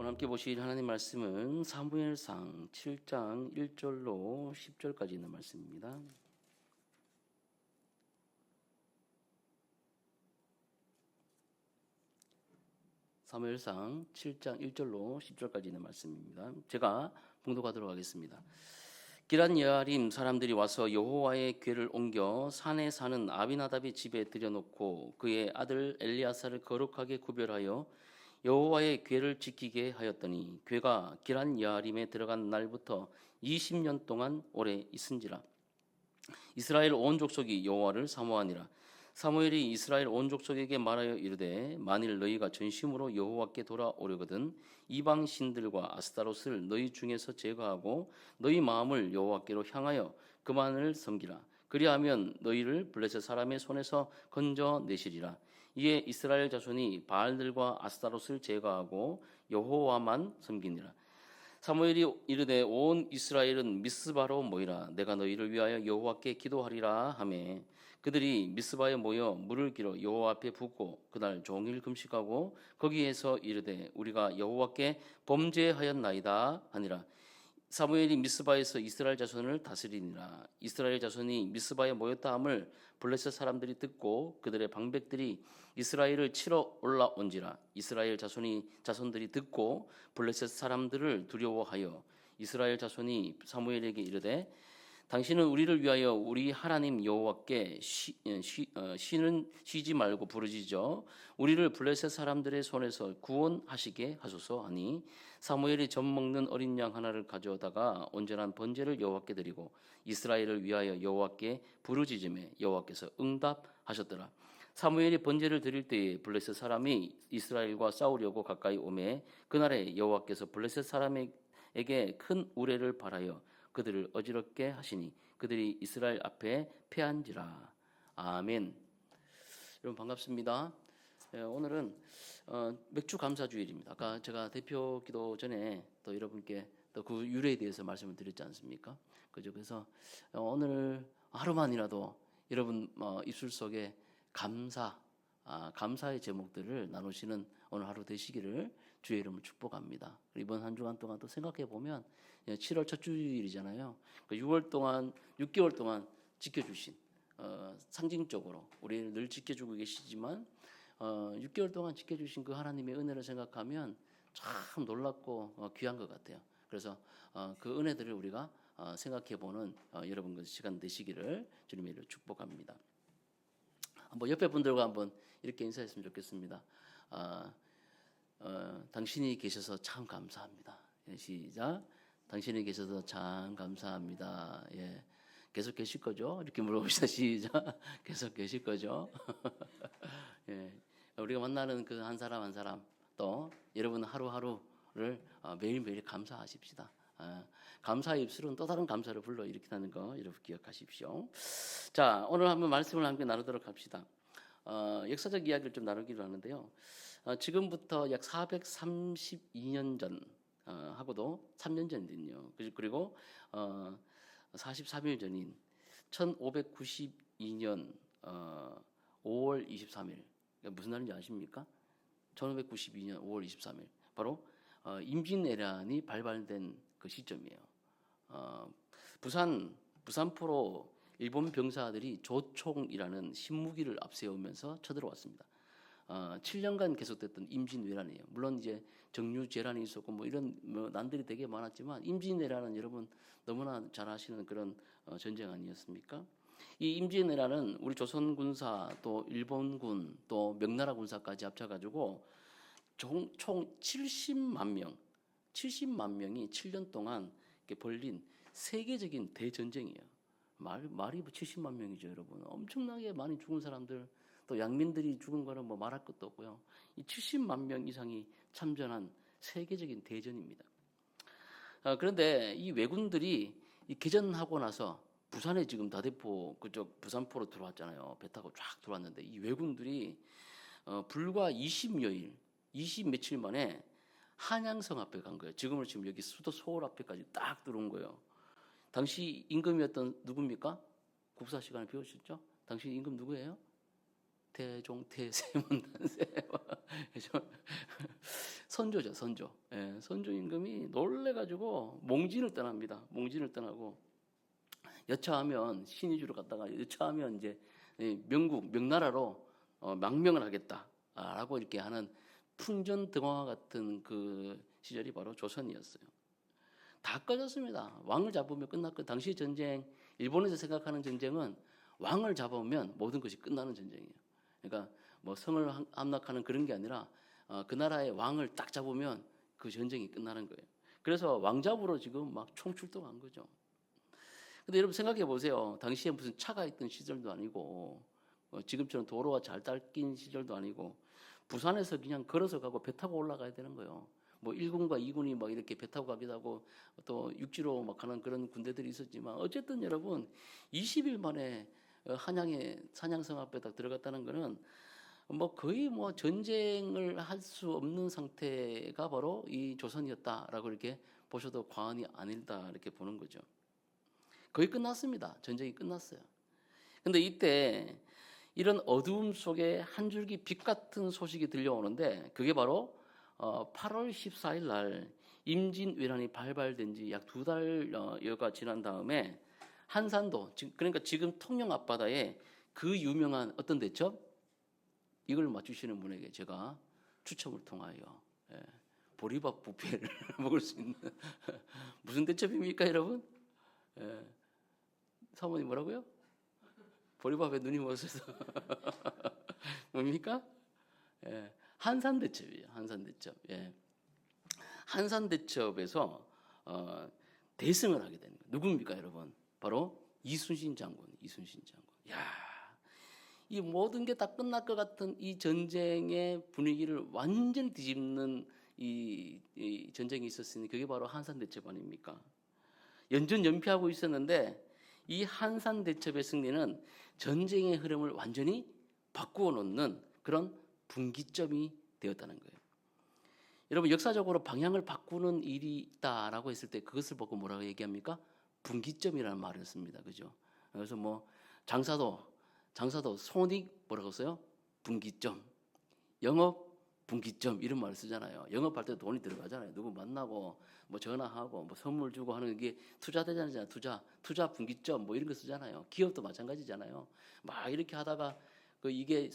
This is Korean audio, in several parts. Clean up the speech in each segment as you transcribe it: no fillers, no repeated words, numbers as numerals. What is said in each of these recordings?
오늘 함께 보실 하나님 말씀은 사무엘상 7장 1절로 10절까지 있는 말씀입니다. 사무엘상 7장 1절로 10절까지 있는 말씀입니다. 제가 봉독하도록 하겠습니다. 기럇 여아림 사람들이 와서 여호와의 궤를 옮겨 산에 사는 아비나답의 집에 들여놓고 그의 아들 엘리아사를 거룩하게 구별하여 여호와의 궤를 지키게 하였더니 궤가 기럇 여아림에 들어간 날부터 20년 동안 오래 있은지라. 이스라엘 온 족속이 여호와를 사모하니라. 사무엘이 이스라엘 온 족속에게 말하여 이르되 만일 너희가 전심으로 여호와께 돌아오려거든 이방 신들과 아스타롯을 너희 중에서 제거하고 너희 마음을 여호와께로 향하여 그만을 섬기라. 그리하면 너희를 블레셋 사람의 손에서 건져내시리라. 이에 이스라엘 자손이 바알들과 아스타롯을 제거하고 여호와만 섬기니라. 사무엘이 이르되 온 이스라엘은 미스바로 모이라. 내가 너희를 위하여 여호와께 기도하리라 하매 그들이 미스바에 모여 물을 길어 여호와 앞에 붓고 그날 종일 금식하고 거기에서 이르되 우리가 여호와께 범죄하였나이다 하니라. 사무엘이 미스바에서 이스라엘 자손을 다스리니라. 이스라엘 자손이 미스바에 모였다 함을 블레셋 사람들이 듣고 그들의 방백들이 이스라엘을 치러 올라온지라. 이스라엘 자손들이 듣고 블레셋 사람들을 두려워하여 이스라엘 자손이 사무엘에게 이르되 당신은 우리를 위하여 우리 하나님 여호와께 쉬지 말고 부르짖어 우리를 블레셋 사람들의 손에서 구원하시게 하소서 하니 사무엘이 젖 먹는 어린 양 하나를 가져다가 온전한 번제를 여호와께 드리고 이스라엘을 위하여 여호와께 부르짖음에 여호와께서 응답하셨더라. 사무엘이 번제를 드릴 때에 블레셋 사람이 이스라엘과 싸우려고 가까이 오매 그날에 여호와께서 블레셋 사람에게 큰 우레를 발하여 그들을 어지럽게 하시니 그들이 이스라엘 앞에 패한지라. 아멘. 여러분 반갑습니다. 오늘은 맥주 감사 주일입니다. 아까 제가 대표 기도 전에 또 여러분께 또 그 유래에 대해서 말씀을 드렸지 않습니까? 그죠? 그래서 오늘 하루만이라도 여러분 입술 속에 감사의 제목들을 나누시는 오늘 하루 되시기를 주의 이름으로 축복합니다. 이번 한 주간 동안 또 생각해 보면 7월 첫 주일이잖아요. 6개월 동안 지켜주신 상징적으로 우리를 늘 지켜주고 계시지만 6개월 동안 지켜주신 그 하나님의 은혜를 생각하면 참 놀랍고 귀한 것 같아요. 그래서 그 은혜들을 우리가 생각해 보는 여러분 그 시간 되시기를 주님의 이름으로 축복합니다. 한번 옆에 분들과 한번 이렇게 인사했으면 좋겠습니다. 당신이 계셔서 참 감사합니다. 예, 시작. 당신이 계셔서 참 감사합니다. 예, 계속 계실 거죠? 이렇게 물어봅시다. 시작. 계속 계실 거죠? 예, 우리가 만나는 그 한 사람 한 사람 또 여러분 하루하루를 매일매일 감사하십시다. 감사의 입술은 또 다른 감사를 불러 일으킨다는 거 여러분 기억하십시오. 자, 오늘 한번 말씀을 함께 나누도록 합시다. 역사적 이야기를 좀 나누기로 하는데요. 지금부터 약 432년 전 하고도 3년 전이거든요. 그리고 43일 전인 1592년 5월 23일 무슨 날인지 아십니까? 1592년 5월 23일 바로 임진왜란이 발발된 그 시점이에요. 부산포로 일본 병사들이 조총이라는 신무기를 앞세우면서 쳐들어왔습니다. 7년간 계속됐던 임진왜란이에요. 물론 이제 정유재란이 있었고 이런 난들이 되게 많았지만 임진왜란은 여러분 너무나 잘 아시는 그런 전쟁 아니었습니까? 이 임진왜란은 우리 조선군사 또 일본군 또 명나라 군사까지 합쳐가지고 총 70만 명이 7년 동안 이렇게 벌린 세계적인 대전쟁이에요. 말이 70만 명이죠, 여러분. 엄청나게 많이 죽은 사람들, 또 양민들이 죽은 거는 말할 것도 없고요. 이 70만 명 이상이 참전한 세계적인 대전입니다. 그런데 이 왜군들이 개전하고 나서 부산에 지금 다대포 그쪽 부산포로 들어왔잖아요. 배 타고 쫙 들어왔는데 이 왜군들이 불과 20 며칠 만에 한양성 앞에 간 거예요. 지금은 지금 여기 수도 서울 앞에까지 딱 들어온 거예요. 당시 임금이었던 누굽니까? 국사 시간에 배우셨죠? 당시 임금 누구예요? 태종 태세문단세 선조죠, 선조. 예, 선조 임금이 놀래가지고 몽진을 떠납니다. 몽진을 떠나고 여차하면 신의주로 갔다가 여차하면 이제 명국 명나라로 망명을 하겠다라고 이렇게 하는 풍전등화와 같은 그 시절이 바로 조선이었어요. 다 꺼졌습니다. 왕을 잡으면 끝났고, 당시 전쟁, 일본에서 생각하는 전쟁은 왕을 잡으면 모든 것이 끝나는 전쟁이에요. 그러니까 뭐 성을 함락하는 그런 게 아니라 그 나라의 왕을 딱 잡으면 그 전쟁이 끝나는 거예요. 그래서 왕 잡으러 지금 막 총출동한 거죠. 근데 여러분 생각해 보세요. 당시에 무슨 차가 있던 시절도 아니고 지금처럼 도로가 잘 닦인 시절도 아니고 부산에서 그냥 걸어서 가고 배 타고 올라가야 되는 거예요. 뭐 1군과 2군이 막 이렇게 배 타고 가기도 하고 또 육지로 막 가는 그런 군대들이 있었지만 어쨌든 여러분 20일 만에 한양에 산양성 앞에 딱 들어갔다는 거는 뭐 거의 뭐 전쟁을 할 수 없는 상태가 바로 이 조선이었다라고 이렇게 보셔도 과언이 아니다 이렇게 보는 거죠. 거의 끝났습니다. 전쟁이 끝났어요. 근데 이때 이런 어두움 속에 한 줄기 빛 같은 소식이 들려오는데 그게 바로 8월 14일 날 임진왜란이 발발된 지 약 2달여가 지난 다음에 한산도, 그러니까 지금 통영 앞바다에 그 유명한 어떤 대첩? 이걸 맞추시는 분에게 제가 추첨을 통하여 보리밥 뷔페를 먹을 수 있는 무슨 대첩입니까 여러분? 사모님 뭐라고요? 보리밥에 눈이 멀어서 뭡니까? 한산대첩이에요. 한산대첩. 한산대첩에서 대승을 하게 되는 거예요. 누굽니까 여러분? 바로 이순신 장군. 이순신 장군. 야, 이 모든 게 다 끝날 것 같은 이 전쟁의 분위기를 완전히 뒤집는 이 전쟁이 있었으니 그게 바로 한산대첩 아닙니까? 연전연패하고 있었는데 이 한산대첩의 승리는 전쟁의 흐름을 완전히 바꾸어 놓는 그런 분기점이 되었다는 거예요. 여러분 역사적으로 방향을 바꾸는 일이 있다라고 했을 때 그것을 보고 뭐라고 얘기합니까? 분기점이라는 말을 씁니다. 그죠? 그래서 뭐 장사도 손익 뭐라고 써요? 분기점. 영업 분기점 이런 말을 쓰잖아요. 영업할 때 돈이 들어가잖아요. 누구 만나고 뭐 전화하고 뭐 선물 주고 하는 게 투자되잖아요. 투자 분기점 뭐 이런 거 쓰잖아요. 기업도 마찬가지잖아요. 막 이렇게 하다가 이게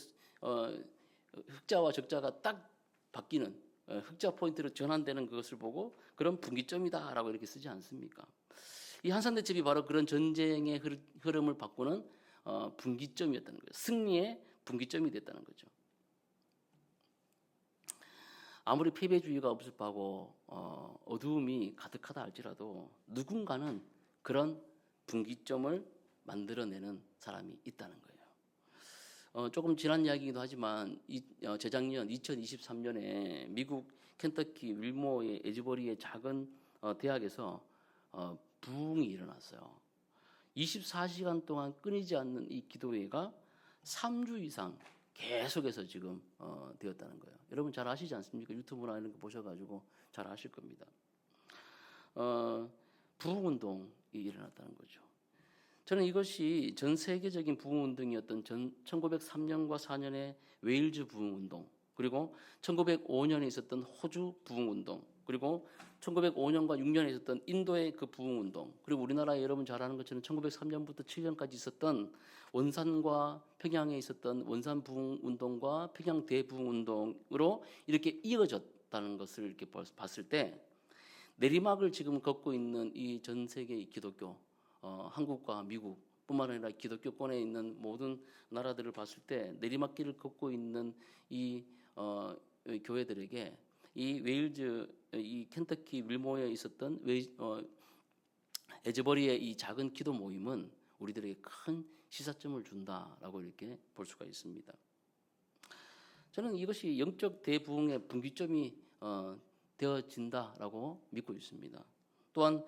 흑자와 적자가 딱 바뀌는 흑자 포인트로 전환되는 그것을 보고 그런 분기점이다라고 이렇게 쓰지 않습니까? 이 한산대첩이 바로 그런 전쟁의 흐름을 바꾸는 분기점이었다는 거예요. 승리의 분기점이 됐다는 거죠. 아무리 패배주의가 없을하고 어두움이 가득하다 할지라도 누군가는 그런 분기점을 만들어내는 사람이 있다는 거예요. 조금 지난 이야기이기도 하지만 재작년 2023년에 미국 켄터키 윌모어의 에즈버리의 작은 대학에서 부흥이 일어났어요. 24시간 동안 끊이지 않는 이 기도회가 3주 이상 계속해서 지금 되었다는 거예요. 여러분 잘 아시지 않습니까? 유튜브나 이런 거 보셔가지고 잘 아실 겁니다. 부흥운동이 일어났다는 거죠. 저는 이것이 전 세계적인 부흥운동이었던 1903년과 4년의 웨일즈 부흥운동, 그리고 1905년에 있었던 호주 부흥운동, 그리고 1905년과 6년에 있었던 인도의 그 부흥운동, 그리고 우리나라에 여러분 잘 아는 것처럼 1903년부터 7년까지 있었던 원산과 평양에 있었던 원산 부흥운동과 평양 대부흥운동으로 이렇게 이어졌다는 것을 이렇게 봤을 때 내리막을 지금 걷고 있는 이 전 세계의 기독교, 한국과 미국뿐만 아니라 기독교권에 있는 모든 나라들을 봤을 때 내리막길을 걷고 있는 이 교회들에게 이 웨일즈, 이 켄터키 윌모어에 있었던 에즈버리의 이 작은 기도 모임은 우리들에게 큰 시사점을 준다라고 이렇게 볼 수가 있습니다. 저는 이것이 영적 대부흥의 분기점이 되어진다라고 믿고 있습니다. 또한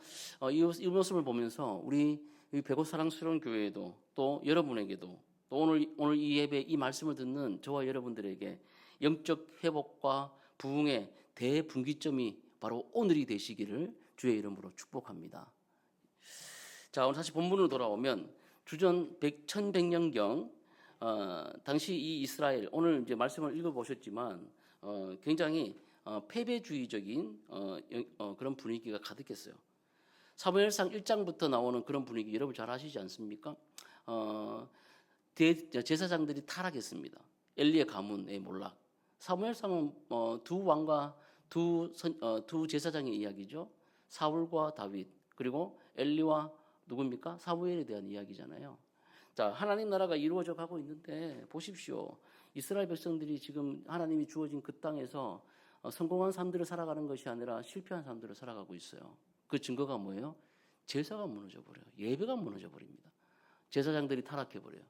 이 모습을 보면서 우리 배고 사랑스러운 교회에도 또 여러분에게도 또 오늘 이 예배 이 말씀을 듣는 저와 여러분들에게 영적 회복과 부흥의 대분기점이 바로 오늘이 되시기를 주의 이름으로 축복합니다. 자, 오늘 다시 본문으로 돌아오면 주전 1100년경 당시 이 이스라엘 오늘 이제 말씀을 읽어보셨지만 굉장히 패배주의적인 그런 분위기가 가득했어요. 사무엘상 1장부터 나오는 그런 분위기 여러분 잘 아시지 않습니까? 제사장들이 타락했습니다. 엘리의 가문의 몰락. 사무엘상은 두 왕과 두 제사장의 이야기죠. 사울과 다윗 그리고 엘리와 누굽니까? 사무엘에 대한 이야기잖아요. 자, 하나님 나라가 이루어져 가고 있는데 보십시오. 이스라엘 백성들이 지금 하나님이 주어진 그 땅에서 성공한 삶들을 살아가는 것이 아니라 실패한 삶들을 살아가고 있어요. 그 증거가 뭐예요? 제사가 무너져 버려요. 예배가 무너져 버립니다. 제사장들이 타락해 버려요.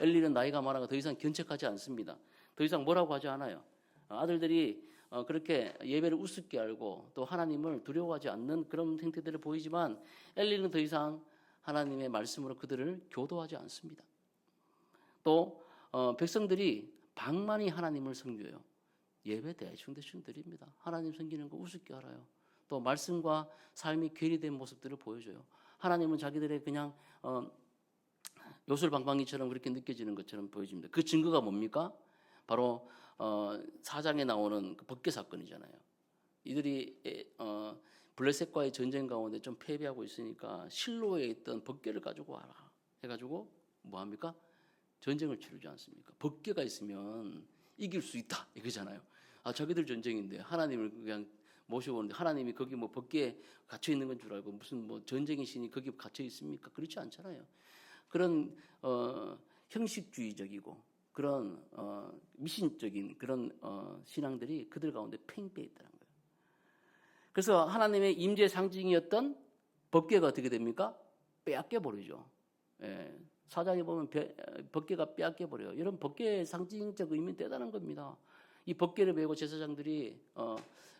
엘리는 나이가 많아서 더 이상 견책하지 않습니다. 더 이상 뭐라고 하지 않아요. 아들들이 그렇게 예배를 우습게 알고 또 하나님을 두려워하지 않는 그런 행태들을 보이지만 엘리는 더 이상 하나님의 말씀으로 그들을 교도하지 않습니다. 또 백성들이 방만히 하나님을 섬겨요. 예배 대충 드립니다. 하나님 섬기는 거 우습게 알아요. 또 말씀과 삶이 괴리된 모습들을 보여줘요. 하나님은 자기들의 그냥 요술방방이처럼 그렇게 느껴지는 것처럼 보여집니다. 그 증거가 뭡니까? 바로 4장에 나오는 그 법궤 사건이잖아요. 이들이 블레셋과의 전쟁 가운데 좀 패배하고 있으니까 실로에 있던 법궤를 가지고 와라 해가지고 뭐합니까? 전쟁을 치르지 않습니까? 법궤가 있으면 이길 수 있다 이거잖아요. 자기들 전쟁인데 하나님을 그냥 모셔오는데 하나님이 거기 뭐 법궤에 갇혀 있는 건 줄 알고 무슨 뭐 전쟁의 신이 거기 갇혀 있습니까? 그렇지 않잖아요. 그런 형식주의적이고 그런 미신적인 그런 신앙들이 그들 가운데 팽배해 있다는 거예요. 그래서 하나님의 임재 상징이었던 법궤가 어떻게 됩니까? 빼앗겨 버리죠. 예, 사장에 보면 법궤가 빼앗겨 버려요. 이런 법궤의 상징적 의미는 대단한 겁니다. 이 법궤를 메고 제사장들이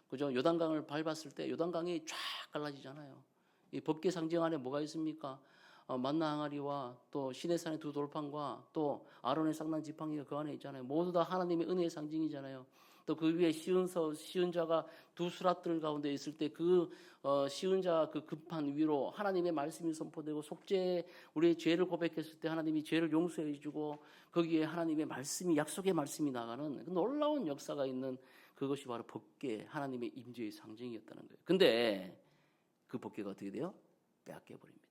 그죠? 요단강을 밟았을 때 요단강이 쫙 갈라지잖아요. 이 법궤 상징 안에 뭐가 있습니까? 만나 항아리와 또 시내산의 두 돌판과 또 아론의 쌍난 지팡이가 그 안에 있잖아요. 모두 다 하나님의 은혜의 상징이잖아요. 또 그 위에 시은자가 두 수라들 가운데 있을 때 그 시은자 그 금판 위로 하나님의 말씀이 선포되고 속죄 우리의 죄를 고백했을 때 하나님이 죄를 용서해 주고 거기에 하나님의 말씀이 약속의 말씀이 나가는 놀라운 역사가 있는 그것이 바로 법궤 하나님의 임재의 상징이었다는 거예요. 근데 그 법궤가 어떻게 돼요? 빼앗겨 버립니다.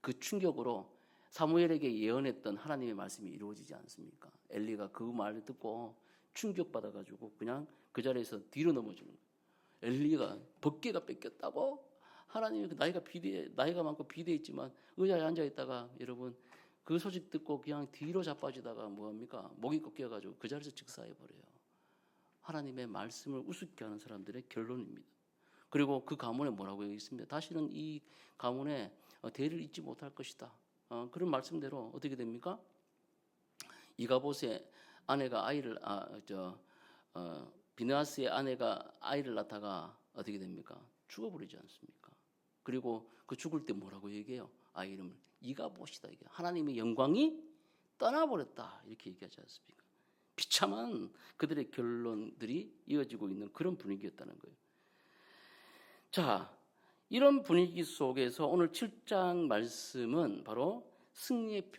그 충격으로 사무엘에게 예언했던 하나님의 말씀이 이루어지지 않습니까? 엘리가 그 말을 듣고 충격받아가지고 그냥 그 자리에서 뒤로 넘어지는 거예요. 엘리가 법궤가 뺏겼다고? 하나님이 나이가 많고 비대했지만 의자에 앉아있다가 여러분 그 소식 듣고 그냥 뒤로 자빠지다가 뭐합니까? 목이 꺾여가지고 그 자리에서 즉사해버려요. 하나님의 말씀을 우습게 하는 사람들의 결론입니다. 그리고 그 가문에 뭐라고 여기 있습니다. 다시는 이 가문에 대를 잇지 못할 것이다. 그런 말씀대로 어떻게 됩니까? 이가봇의 아내가 비느하스의 아내가 아이를 낳다가 어떻게 됩니까? 죽어버리지 않습니까? 그리고 그 죽을 때 뭐라고 얘기해요? 아이 이름을 이가봇이다. 이게 하나님의 영광이 떠나버렸다. 이렇게 얘기하지 않습니까? 비참한 그들의 결론들이 이어지고 있는 그런 분위기였다는 거예요. 자, 이런 분위기 속에서 오늘 7장 말씀은 바로 승리의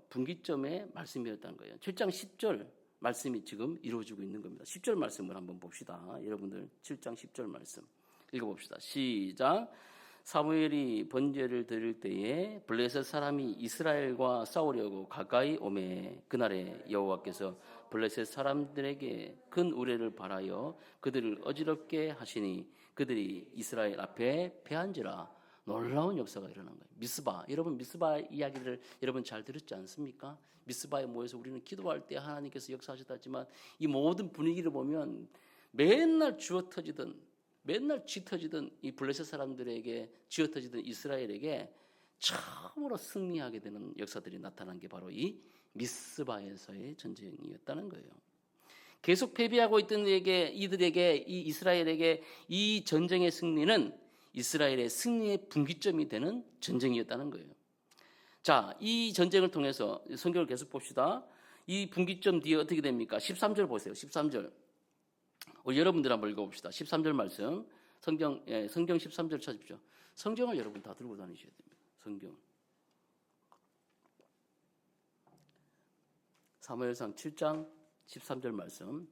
분기점의 말씀이었다는 거예요. 7장 10절 말씀이 지금 이루어지고 있는 겁니다. 10절 말씀을 한번 봅시다. 여러분들 7장 10절 말씀 읽어봅시다. 시작. 사무엘이 번제를 드릴 때에 블레셋 사람이 이스라엘과 싸우려고 가까이 오매 그날에 여호와께서 블레셋 사람들에게 큰 우레를 발하여 그들을 어지럽게 하시니 그들이 이스라엘 앞에 패한지라. 놀라운 역사가 일어난 거예요. 미스바. 여러분 미스바 이야기를 여러분 잘 들었지 않습니까? 미스바에 모여서 우리는 기도할 때 하나님께서 역사하셨다 했지만 이 모든 분위기를 보면 맨날 맨날 쥐터지던 이 블레셋 사람들에게 쥐어터지던 이스라엘에게 처음으로 승리하게 되는 역사들이 나타난 게 바로 이 미스바에서의 전쟁이었다는 거예요. 계속 패배하고 있던 이들에게 이 이스라엘에게 이 전쟁의 승리는 이스라엘의 승리의 분기점이 되는 전쟁이었다는 거예요. 자, 이 전쟁을 통해서 성경을 계속 봅시다. 이 분기점 뒤에 어떻게 됩니까? 13절 보세요. 13절. 우리 여러분들 한번 읽어봅시다. 13절 말씀. 성경 13절 찾으십시오. 성경을 여러분 다 들고 다니셔야 됩니다. 성경. 사무엘상 7장 13절 말씀.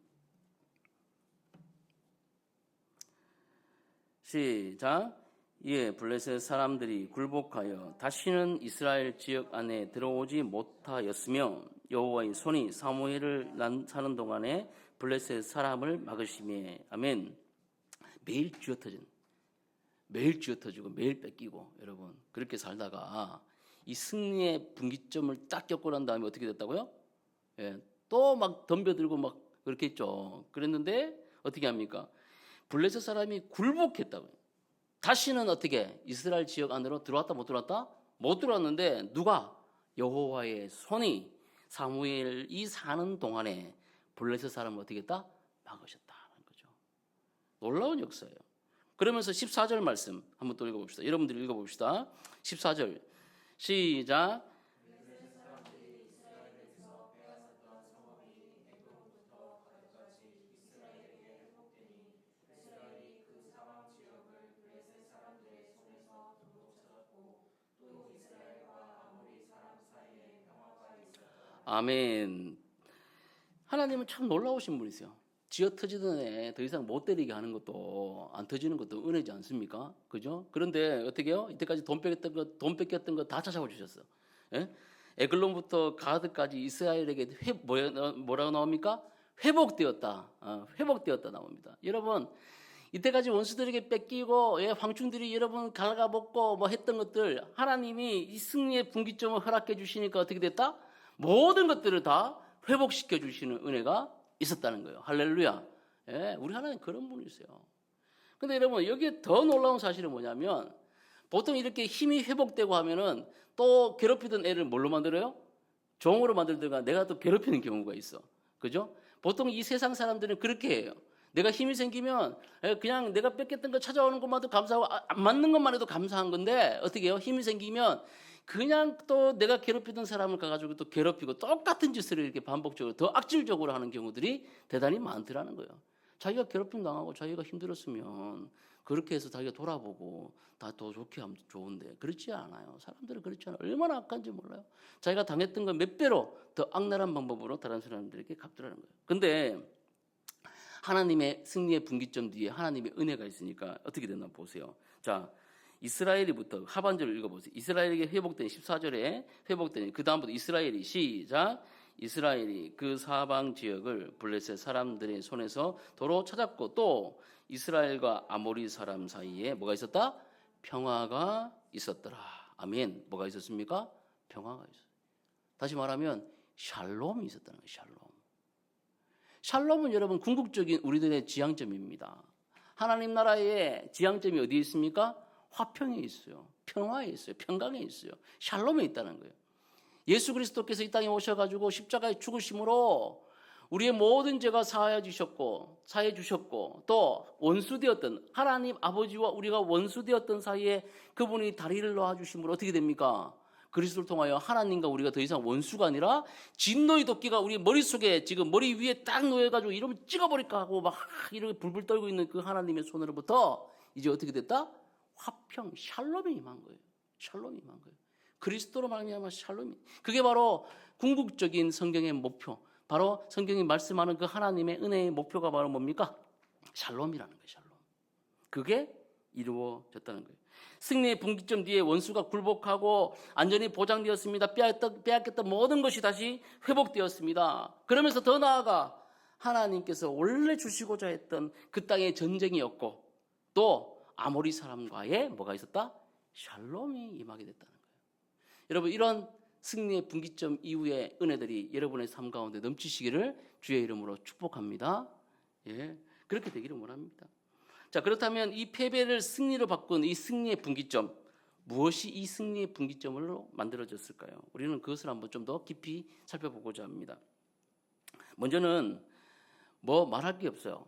시작. 이에 블레셋 사람들이 굴복하여 다시는 이스라엘 지역 안에 들어오지 못하였으며 여호와의 손이 사무엘을 사는 동안에 블레셋 사람을 막으시며. 아멘. 매일 쥐어터지고 매일 뺏기고, 여러분 그렇게 살다가 이 승리의 분기점을 딱 겪고 난 다음에 어떻게 됐다고요? 예, 또 막 덤벼들고 막 그렇게 했죠. 그랬는데 어떻게 합니까? 블레셋 사람이 굴복했다고요. 다시는 어떻게 이스라엘 지역 안으로 들어왔다 못 들어왔다? 못 들어왔는데 누가? 여호와의 손이 사무엘이 사는 동안에 블레셋 사람을 어떻게 했다? 막으셨다는 거죠. 놀라운 역사예요. 그러면서 14절 말씀 한번 또 읽어봅시다. 여러분들이 읽어봅시다. 14절 시작. 아멘. 하나님은 참 놀라우신 분이세요. 쥐어 터지던 애 더 이상 못 때리게 하는 것도, 안 터지는 것도 은혜지 않습니까? 그죠? 그런데 어떻게 해요? 이때까지 돈 뺏겼던 거 다 찾아와 주셨어. 예? 에글론부터 가드까지 이스라엘에게 뭐라고 나옵니까? 회복되었다. 회복되었다 나옵니다. 여러분, 이때까지 원수들에게 뺏기고, 황충들이 여러분 갉아먹고 뭐 했던 것들, 하나님이 이 승리의 분기점을 허락해 주시니까 어떻게 됐다? 모든 것들을 다 회복시켜 주시는 은혜가 있었다는 거예요. 할렐루야. 예, 우리 하나님 그런 분이세요. 근데 여러분, 여기에 더 놀라운 사실은 뭐냐면, 보통 이렇게 힘이 회복되고 하면은 또 괴롭히던 애를 뭘로 만들어요? 종으로 만들다가 내가 또 괴롭히는 경우가 있어. 그죠? 보통 이 세상 사람들은 그렇게 해요. 내가 힘이 생기면 그냥 내가 뺏겼던 거 찾아오는 것만도 감사하고 안 맞는 것만 해도 감사한 건데, 어떻게 해요? 힘이 생기면 그냥 또 내가 괴롭히던 사람을 가가지고 또 괴롭히고 똑같은 짓을 이렇게 반복적으로 더 악질적으로 하는 경우들이 대단히 많더라는 거예요. 자기가 괴롭힘 당하고 자기가 힘들었으면 그렇게 해서 자기가 돌아보고 다 더 좋게 하면 좋은데, 그렇지 않아요. 사람들은 그렇지 않아요. 얼마나 악한지 몰라요. 자기가 당했던 건 몇 배로 더 악랄한 방법으로 다른 사람들에게 갚더라는 거예요. 근데 하나님의 승리의 분기점 뒤에 하나님의 은혜가 있으니까 어떻게 됐나 보세요. 자, 이스라엘이부터 하반절을 읽어보세요. 이스라엘에게 회복된 14절에 회복된 그 다음부터 이스라엘이 시작. 이스라엘이 그 사방 지역을 블레셋 사람들의 손에서 도로 찾았고, 또 이스라엘과 아모리 사람 사이에 뭐가 있었다? 평화가 있었더라. 아멘. 뭐가 있었습니까? 평화가 있었어요. 다시 말하면 샬롬이 있었다는 거예요. 샬롬. 샬롬은 여러분 궁극적인 우리들의 지향점입니다. 하나님 나라의 지향점이 어디에 있습니까? 화평에 있어요. 평화에 있어요. 평강에 있어요. 샬롬에 있다는 거예요. 예수 그리스도께서 이 땅에 오셔가지고 십자가에 죽으심으로 우리의 모든 죄가 사하여 주셨고, 또 원수되었던 하나님 아버지와 우리가 원수되었던 사이에 그분이 다리를 놓아주심으로 어떻게 됩니까? 그리스도를 통하여 하나님과 우리가 더 이상 원수가 아니라 진노의 도끼가 우리 머릿속에 지금 머리 위에 딱 놓여가지고 이러면 찍어버릴까 하고 막 이렇게 불불 떨고 있는 그 하나님의 손으로부터 이제 어떻게 됐다? 화평, 샬롬이 임한 거예요. 샬롬이 임한 거예요. 그리스도로 말미암아 샬롬이. 그게 바로 궁극적인 성경의 목표. 바로 성경이 말씀하는 그 하나님의 은혜의 목표가 바로 뭡니까? 샬롬이라는 거예요. 샬롬. 그게 이루어졌다는 거예요. 승리의 분기점 뒤에 원수가 굴복하고 안전이 보장되었습니다. 빼앗겼던 모든 것이 다시 회복되었습니다. 그러면서 더 나아가 하나님께서 원래 주시고자 했던 그 땅의 전쟁이었고, 또 아모리 사람과의 뭐가 있었다? 샬롬이 임하게 됐다는 거예요. 여러분, 이런 승리의 분기점 이후의 은혜들이 여러분의 삶 가운데 넘치시기를 주의 이름으로 축복합니다. 예, 그렇게 되기를 원합니다. 자, 그렇다면 이 패배를 승리로 바꾼 이 승리의 분기점, 무엇이 이 승리의 분기점으로 만들어졌을까요? 우리는 그것을 한번 좀 더 깊이 살펴보고자 합니다. 먼저는 뭐 말할 게 없어요.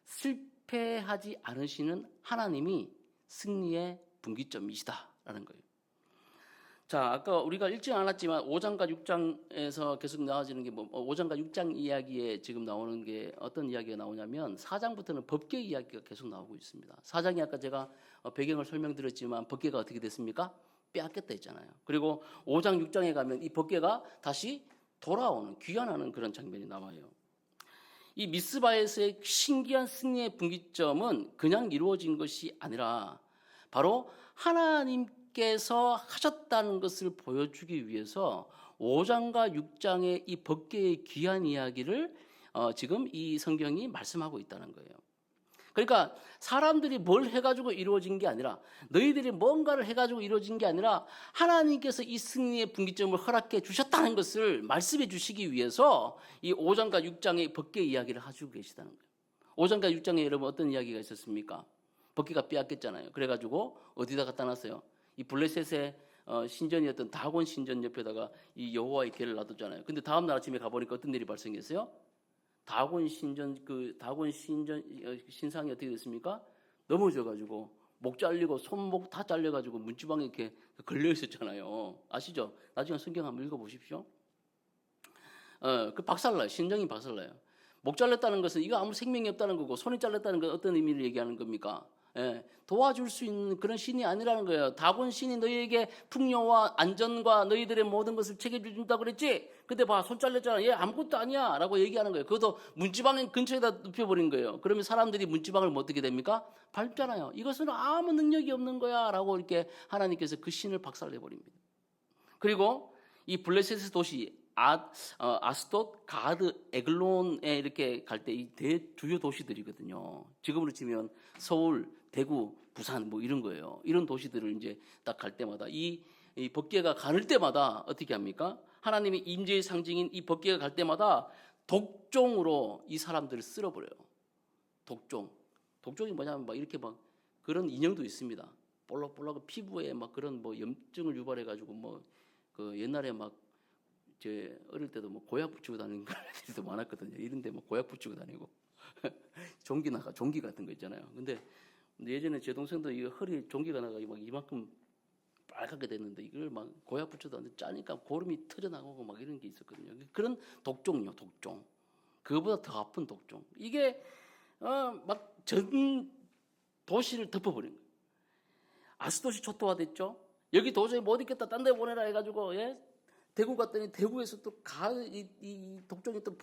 실패하지 않으시는 하나님이 승리의 분기점이시다라는 거예요. 자, 아까 우리가 읽지 않았지만 5장과 6장에서 계속 나와지는 게 5장과 6장 이야기에 지금 나오는 게 어떤 이야기가 나오냐면 4장부터는 법궤 이야기가 계속 나오고 있습니다. 4장이 아까 제가 배경을 설명드렸지만 법궤가 어떻게 됐습니까? 빼앗겼다 했잖아요. 그리고 5장, 6장에 가면 이 법궤가 다시 돌아오는 귀환하는 그런 장면이 나와요. 이 미스바에서의 신기한 승리의 분기점은 그냥 이루어진 것이 아니라 바로 하나님께서 하셨다는 것을 보여주기 위해서 5장과 6장의 이 법궤의 귀한 이야기를 지금 이 성경이 말씀하고 있다는 거예요. 그러니까 사람들이 뭘 해가지고 이루어진 게 아니라, 너희들이 뭔가를 해가지고 이루어진 게 아니라 하나님께서 이 승리의 분기점을 허락해 주셨다는 것을 말씀해 주시기 위해서 이 5장과 6장의 법궤 이야기를 해주고 계시다는 거예요. 5장과 6장에 여러분 어떤 이야기가 있었습니까? 법궤가 빼앗겼잖아요. 그래가지고 어디다 갖다 놨어요? 이 블레셋의 신전이었던 다곤 신전 옆에다가 이 여호와의 궤를 놔뒀잖아요. 근데 다음 날 아침에 가보니까 어떤 일이 발생했어요? 다곤 신전 신상이 어떻게 됐습니까? 넘어져가지고 목 잘리고 손목 다 잘려가지고 문지방에 이렇게 걸려 있었잖아요. 아시죠? 나중에 성경 한번 읽어보십시오. 그 박살나요. 신정이 박살나요. 목 잘렸다는 것은 이거 아무 생명이 없다는 거고, 손이 잘렸다는 건 어떤 의미를 얘기하는 겁니까? 도와줄 수 있는 그런 신이 아니라는 거예요. 다곤 신이 너희에게 풍요와 안전과 너희들의 모든 것을 책임준다고 그랬지? 근데 봐, 손 잘렸잖아. 얘 아무것도 아니야 라고 얘기하는 거예요. 그것도 문지방 근처에다 눕혀버린 거예요. 그러면 사람들이 문지방을 뭐 어떻게 됩니까? 밟잖아요. 이것은 아무 능력이 없는 거야 라고 이렇게 하나님께서 그 신을 박살내버립니다. 그리고 이 블레셋 도시 아스돗, 가드, 에글론에 이렇게 갈 때 이 대주요 도시들이거든요. 지금으로 치면 서울, 대구, 부산 뭐 이런 거예요. 이런 도시들을 이제 딱 갈 때마다 이 법궤가 가를 때마다 어떻게 합니까? 하나님의 임재의 상징인 이 법궤가 갈 때마다 독종으로 이 사람들을 쓸어버려요. 독종이 뭐냐면 막 이렇게 막 그런 인형도 있습니다. 볼록볼록 피부에 막 그런 뭐 염증을 유발해가지고 뭐 그 옛날에 막 제 어릴 때도 뭐 고약 붙이고 다니는 애들도 많았거든요. 이런데 뭐 고약 붙이고 다니고 종기 같은 거 있잖아요. 근데 예전에 제 동생도 이 허리 종기가 나가 막 이만큼 빨갛게 됐는데 이걸 막 고약 붙여도 안 돼. 짜니까 고름이 터져 나오고 막 이런 게 있었거든요. 그런 독종요, 독종. 그거보다 더 아픈 독종. 이게 막 전 도시를 덮어버린 거예요. 아스돗이 초토화됐죠. 여기 도저히 못 있겠다, 딴 데 보내라 해가지고 대구 갔더니 대구에서 또 이 독종이 또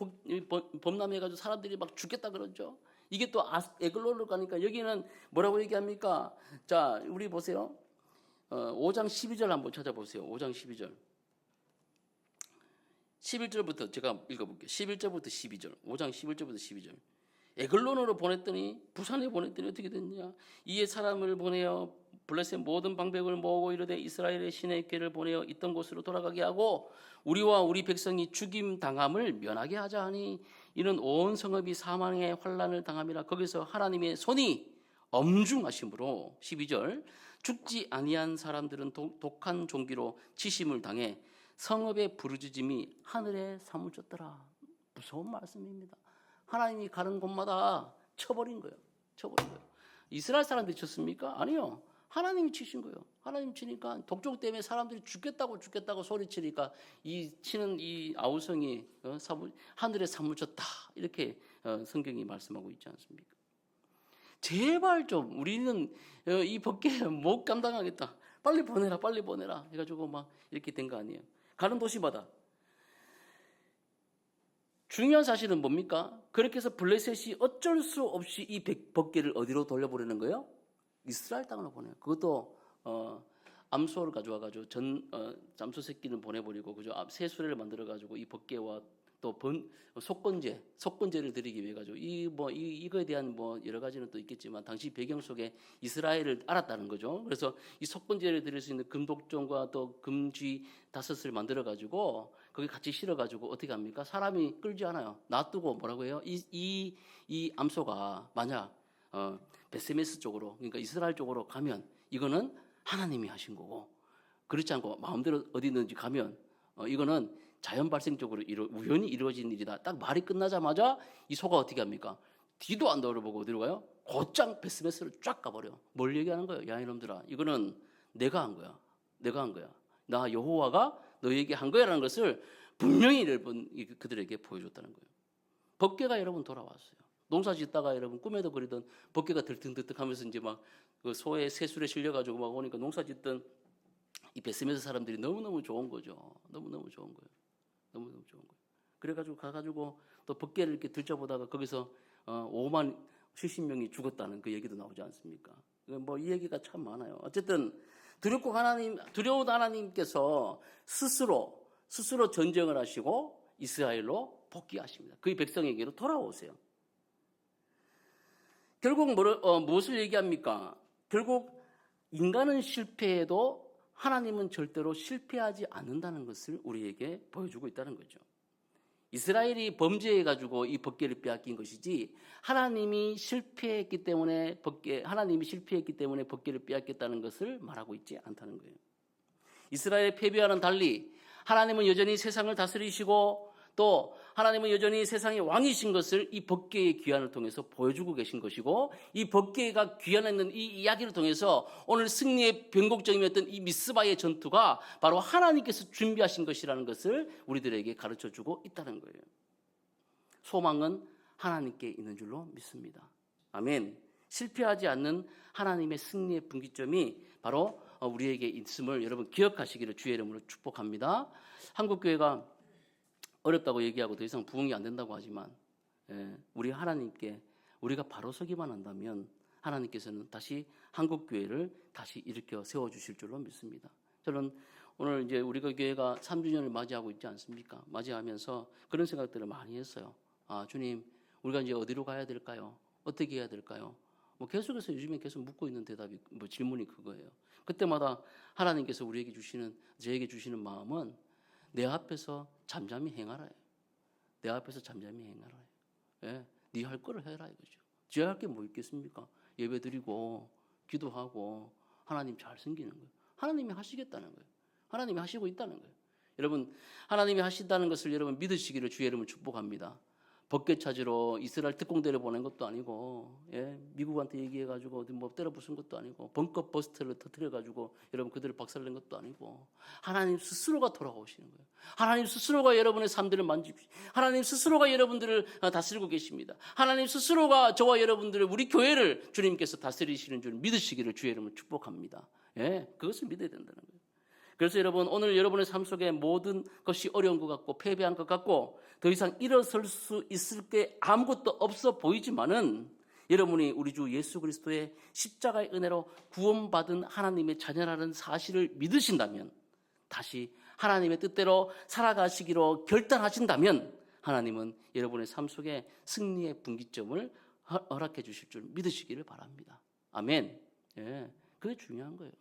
범람해가지고 사람들이 막 죽겠다 그러죠. 이게 또 에글론으로 가니까 여기는 뭐라고 얘기합니까? 자, 우리 보세요. 5장 12절 한번 찾아보세요. 5장 12절. 11절부터 제가 읽어볼게요. 11절부터 12절. 5장 11절부터 12절. 에글론으로 보냈더니, 부산에 보냈더니 어떻게 됐냐? 이에 사람을 보내어 블레셋 모든 방백을 모으고 이르되 이스라엘의 신의 궤를 보내어 있던 곳으로 돌아가게 하고 우리와 우리 백성이 죽임 당함을 면하게 하자 하니 이는 온 성읍이 사망의 환난을 당함이라. 거기서 하나님의 손이 엄중하심으로 12절 죽지 아니한 사람들은 독한 종기로 치심을 당해 성읍의 부르짖음이 하늘에 사무쳤더라. 무서운 말씀입니다. 하나님이 가는 곳마다 쳐버린 거예요. 이스라엘 사람들이 쳤습니까? 아니요. 하나님이 치신 거예요. 하나님 치니까 독종 때문에 사람들이 죽겠다고 소리치니까 이 치는 이 아우성이 하늘에 사무쳤다. 이렇게 성경이 말씀하고 있지 않습니까? 제발 좀 우리는 이 법궤 못 감당하겠다. 빨리 보내라 해가지고 막 이렇게 된 거 아니에요. 가는 도시마다. 중요한 사실은 뭡니까? 그렇게 해서 블레셋이 어쩔 수 없이 이 법궤를 어디로 돌려보내는 거예요? 이스라엘 땅으로 보내요. 그것도 암소를 가져와가지고 잠소 새끼는 보내버리고 그죠? 새 수레를 만들어가지고 이 법궤와 또 속건제를 드리기 위해 가지고 이거에 대한 뭐 여러 가지는 또 있겠지만 당시 배경 속에 이스라엘을 알았다는 거죠. 그래서 이 속건제를 드릴 수 있는 금독종과 또 금쥐 5을 만들어 가지고 거기 같이 실어 가지고 어떻게 합니까? 사람이 끌지 않아요. 놔두고 뭐라고 해요? 이 암소가 만약 베세메스 쪽으로, 그러니까 이스라엘 쪽으로 가면 이거는 하나님이 하신 거고, 그렇지 않고 마음대로 어디든지 가면 이거는 자연 발생적으로 우연히 이루어진 일이다. 딱 말이 끝나자마자 이 소가 어떻게 합니까? 뒤도 안 돌아보고 어디로 가요? 곧장 베스베스를 쫙 가버려. 뭘 얘기하는 거예요? 야 이놈들아, 이거는 내가 한 거야. 나 여호와가 너에게 한 거야라는 것을 분명히 여러분 그들에게 보여줬다는 거예요. 법궤가 여러분 돌아왔어요. 농사 짓다가 여러분 꿈에도 그리던 법궤가 들뜬들뜬하면서 이제 막 그 소의 새술에 실려가지고 막 오니까 농사 짓던 이 베스메스 사람들이 너무너무 좋은 거죠. 너무너무 좋은 거예요. 너무너무 좋은 거예요. 그래가지고 가가지고 또 법궤를 이렇게 들춰보다가 거기서 5만 70명이 죽었다는 그 얘기도 나오지 않습니까? 뭐 이 얘기가 참 많아요. 어쨌든 두려운 하나님께서 스스로 전쟁을 하시고 이스라엘로 복귀하십니다. 그의 백성에게로 돌아오세요. 결국 무엇을 얘기합니까? 결국 인간은 실패해도 하나님은 절대로 실패하지 않는다는 것을 우리에게 보여주고 있다는 거죠. 이스라엘이 범죄해가지고 이 법궤를 빼앗긴 것이지 하나님이 실패했기 때문에 법궤를 빼앗겼다는 것을 말하고 있지 않다는 거예요. 이스라엘의 패배와는 달리 하나님은 여전히 세상을 다스리시고 또 하나님은 여전히 세상의 왕이신 것을 이 법궤의 귀환을 통해서 보여주고 계신 것이고 이 법궤가 귀환했는 이 이야기를 통해서 오늘 승리의 변곡점이었던 이 미스바의 전투가 바로 하나님께서 준비하신 것이라는 것을 우리들에게 가르쳐주고 있다는 거예요. 소망은 하나님께 있는 줄로 믿습니다. 아멘. 실패하지 않는 하나님의 승리의 분기점이 바로 우리에게 있음을 여러분 기억하시기를 주의 이름으로 축복합니다. 한국교회가 어렵다고 얘기하고 더 이상 부흥이 안 된다고 하지만 우리 하나님께 우리가 바로 서기만 한다면 하나님께서는 다시 한국교회를 다시 일으켜 세워주실 줄로 믿습니다. 저는 오늘 이제 우리가 교회가 3주년을 맞이하고 있지 않습니까? 맞이하면서 그런 생각들을 많이 했어요. 아, 주님, 우리가 이제 어디로 가야 될까요? 어떻게 해야 될까요? 뭐 계속해서 요즘에 계속 묻고 있는 대답이 질문이 그거예요. 그때마다 하나님께서 저에게 주시는 마음은 내 앞에서 잠잠히 행하라. 내 앞에서 잠잠히 행하라. 예, 네 할 거를 해라 이거죠. 제 할 게 뭐 있겠습니까? 예배드리고 기도하고 하나님 잘 섬기는 거예요. 하나님이 하시겠다는 거예요. 하나님이 하시고 있다는 거예요. 여러분, 하나님이 하신다는 것을 여러분 믿으시기를 주의 이름으로 축복합니다. 법궤 찾으러 이스라엘 특공대를 보낸 것도 아니고, 미국한테 얘기해가지고 어디 뭐 때려 부순 것도 아니고, 벙커 버스터를 터뜨려가지고 여러분 그들을 박살낸 것도 아니고, 하나님 스스로가 돌아오시는 거예요. 하나님 스스로가 여러분의 삶들을 만지고, 하나님 스스로가 여러분들을 다스리고 계십니다. 하나님 스스로가 저와 여러분들을 우리 교회를 주님께서 다스리시는 줄 믿으시기를 주의 이름으로 축복합니다. 그것을 믿어야 된다는 거예요. 그래서 여러분 오늘 여러분의 삶 속에 모든 것이 어려운 것 같고 패배한 것 같고 더 이상 일어설 수 있을 게 아무것도 없어 보이지만은 여러분이 우리 주 예수 그리스도의 십자가의 은혜로 구원받은 하나님의 자녀라는 사실을 믿으신다면 다시 하나님의 뜻대로 살아가시기로 결단하신다면 하나님은 여러분의 삶 속에 승리의 분기점을 허락해 주실 줄 믿으시기를 바랍니다. 아멘. 그게 중요한 거예요.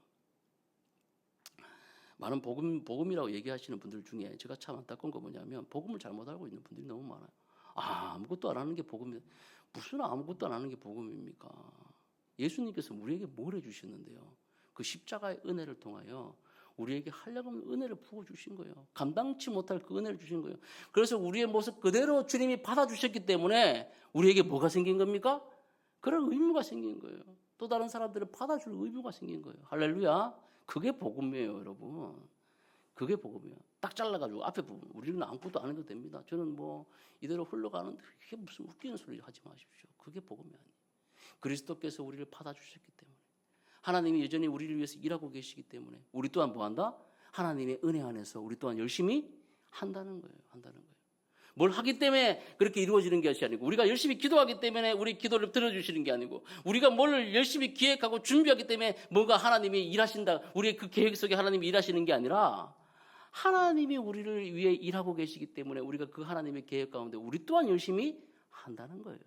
많은 복음이라고 얘기하시는 분들 중에 제가 참 안타까운 거 뭐냐면 복음을 잘못 알고 있는 분들이 너무 많아요. 아무것도 안 하는 게 복음이다. 무슨 아무것도 안 하는 게 복음입니까? 예수님께서 우리에게 뭘 해주셨는데요? 그 십자가의 은혜를 통하여 우리에게 하려면 은혜를 부어주신 거예요. 감당치 못할 그 은혜를 주신 거예요. 그래서 우리의 모습 그대로 주님이 받아주셨기 때문에 우리에게 뭐가 생긴 겁니까? 그런 의무가 생긴 거예요. 또 다른 사람들을 받아줄 의무가 생긴 거예요. 할렐루야. 그게 복음이에요, 여러분. 그게 복음이에요. 딱 잘라가지고 앞에 부분 우리는 아무것도 안 해도 됩니다. 저는 뭐 이대로 흘러가는데 그게 무슨 웃기는 소리 하지 마십시오. 그게 복음이 아니에요. 그리스도께서 우리를 받아주셨기 때문에 하나님이 여전히 우리를 위해서 일하고 계시기 때문에 우리 또한 뭐한다? 하나님의 은혜 안에서 우리 또한 열심히 한다는 거예요. 뭘 하기 때문에 그렇게 이루어지는 것이 아니고 우리가 열심히 기도하기 때문에 우리 기도를 들어주시는 게 아니고 우리가 뭘 열심히 기획하고 준비하기 때문에 뭔가 하나님이 일하신다. 우리의 그 계획 속에 하나님이 일하시는 게 아니라 하나님이 우리를 위해 일하고 계시기 때문에 우리가 그 하나님의 계획 가운데 우리 또한 열심히 한다는 거예요.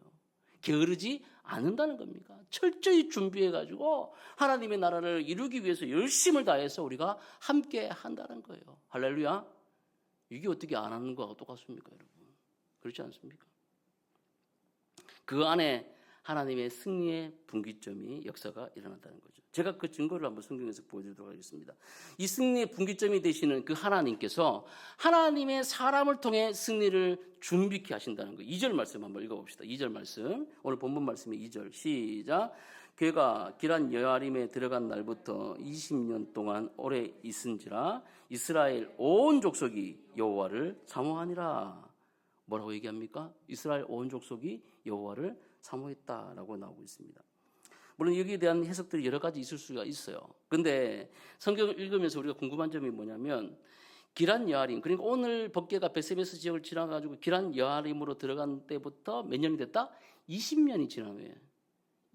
게으르지 않는다는 겁니까? 철저히 준비해가지고 하나님의 나라를 이루기 위해서 열심을 다해서 우리가 함께 한다는 거예요. 할렐루야. 이게 어떻게 안 하는 거하고 똑같습니까, 여러분? 그렇지 않습니까? 그 안에 하나님의 승리의 분기점이 역사가 일어났다는 거죠. 제가 그 증거를 한번 성경에서 보여드리도록 하겠습니다. 이 승리의 분기점이 되시는 그 하나님께서 하나님의 사람을 통해 승리를 준비케 하신다는 거예요. 2절 말씀 한번 읽어봅시다. 2절 말씀. 오늘 본문 말씀의 2절 시작. 그가 기란 여아림에 들어간 날부터 20년 동안 오래 있은지라 이스라엘 온 족속이 여호와를 사모하니라. 뭐라고 얘기합니까? 이스라엘 온 족속이 여호와를 사모했다라고 나오고 있습니다. 물론 여기에 대한 해석들이 여러 가지 있을 수가 있어요. 그런데 성경을 읽으면서 우리가 궁금한 점이 뭐냐면 기란 여아림, 그러니까 오늘 법궤가 베세메스 지역을 지나가지고 기란 여아림으로 들어간 때부터 몇 년이 됐다? 20년이 지난 거예요.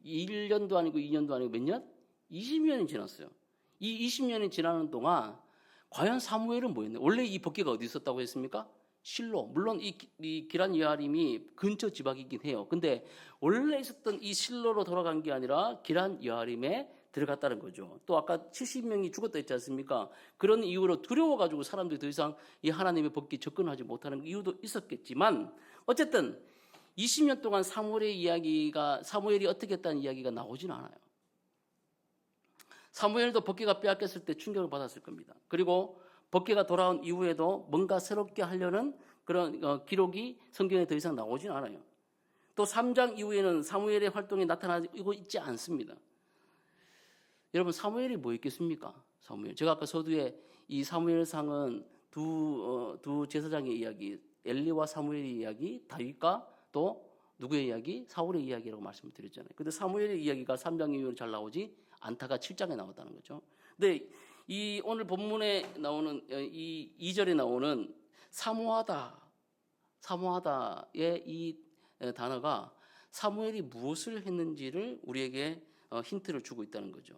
1년도 아니고 2년도 아니고 몇 년? 20년이 지났어요. 이 20년이 지나는 동안 과연 사무엘은 뭐였나요? 원래 이 법궤가 어디 있었다고 했습니까? 실로. 물론 이 기란 여아림이 근처 지방이긴 해요. 근데 원래 있었던 이 실로로 돌아간 게 아니라 기란 여아림에 들어갔다는 거죠. 또 아까 70명이 죽었다 했지 않습니까? 그런 이유로 두려워가지고 사람들이 더 이상 이 하나님의 법궤에 접근하지 못하는 이유도 있었겠지만 어쨌든 20년 동안 사무엘이 어떻게 했다는 이야기가 나오진 않아요. 사무엘도 법궤가 빼앗겼을 때 충격을 받았을 겁니다. 그리고 법궤가 돌아온 이후에도 뭔가 새롭게 하려는 그런 기록이 성경에 더 이상 나오진 않아요. 또 3장 이후에는 사무엘의 활동이 나타나고 있지 않습니다. 여러분, 사무엘이 뭐였겠습니까? 사무엘. 제가 아까 서두에 이 사무엘상은 두 제사장의 이야기, 엘리와 사무엘의 이야기, 다윗과 또 누구의 이야기? 사울의 이야기라고 말씀을 드렸잖아요. 근데 사무엘의 이야기가 3장 이후에 잘 나오지 않다가 7장에 나왔다는 거죠. 근데 이 오늘 본문에 나오는 이 2절에 나오는 사모하다의 이 단어가 사무엘이 무엇을 했는지를 우리에게 힌트를 주고 있다는 거죠.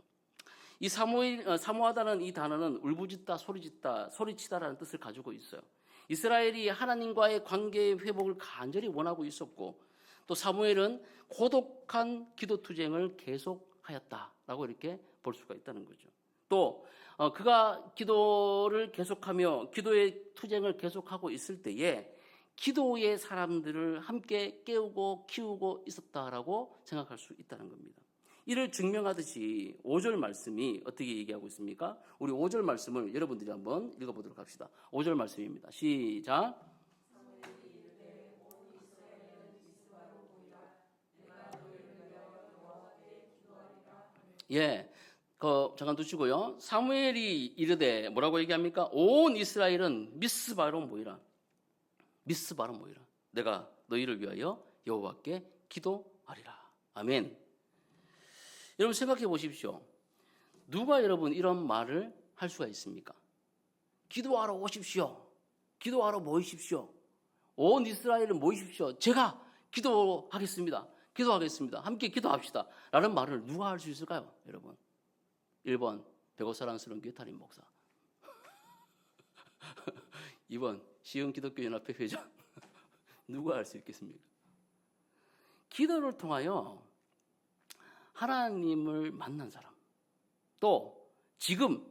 이 사모하다는 이 단어는 울부짖다, 소리짓다, 소리치다라는 뜻을 가지고 있어요. 이스라엘이 하나님과의 관계의 회복을 간절히 원하고 있었고, 또 사무엘은 고독한 기도 투쟁을 계속하였다라고 이렇게 볼 수가 있다는 거죠. 또 그가 기도를 계속하며 기도의 투쟁을 계속하고 있을 때에 기도의 사람들을 함께 깨우고 키우고 있었다라고 생각할 수 있다는 겁니다. 이를 증명하듯이 5절 말씀이 어떻게 얘기하고 있습니까? 우리 5절 말씀을 여러분들이 한번 읽어보도록 합시다. 5절 말씀입니다. 시작. 예, 잠깐 두시고요. 사무엘이 이르되 뭐라고 얘기합니까? 온 이스라엘은 미스바로 모이라. 미스바로 모이라. 내가 너희를 위하여 여호와께 기도하리라. 아멘. 여러분 생각해 보십시오. 누가 여러분 이런 말을 할 수가 있습니까? 기도하러 오십시오. 기도하러 모이십시오. 온 이스라엘은 모이십시오. 제가 기도하겠습니다. 기도하겠습니다. 함께 기도합시다. 라는 말을 누가 할 수 있을까요? 여러분. 1번 배고사랑스러운 규타림 목사. 2번 시흥기독교연합회 회장. 누가 할 수 있겠습니까? 기도를 통하여 하나님을 만난 사람, 또 지금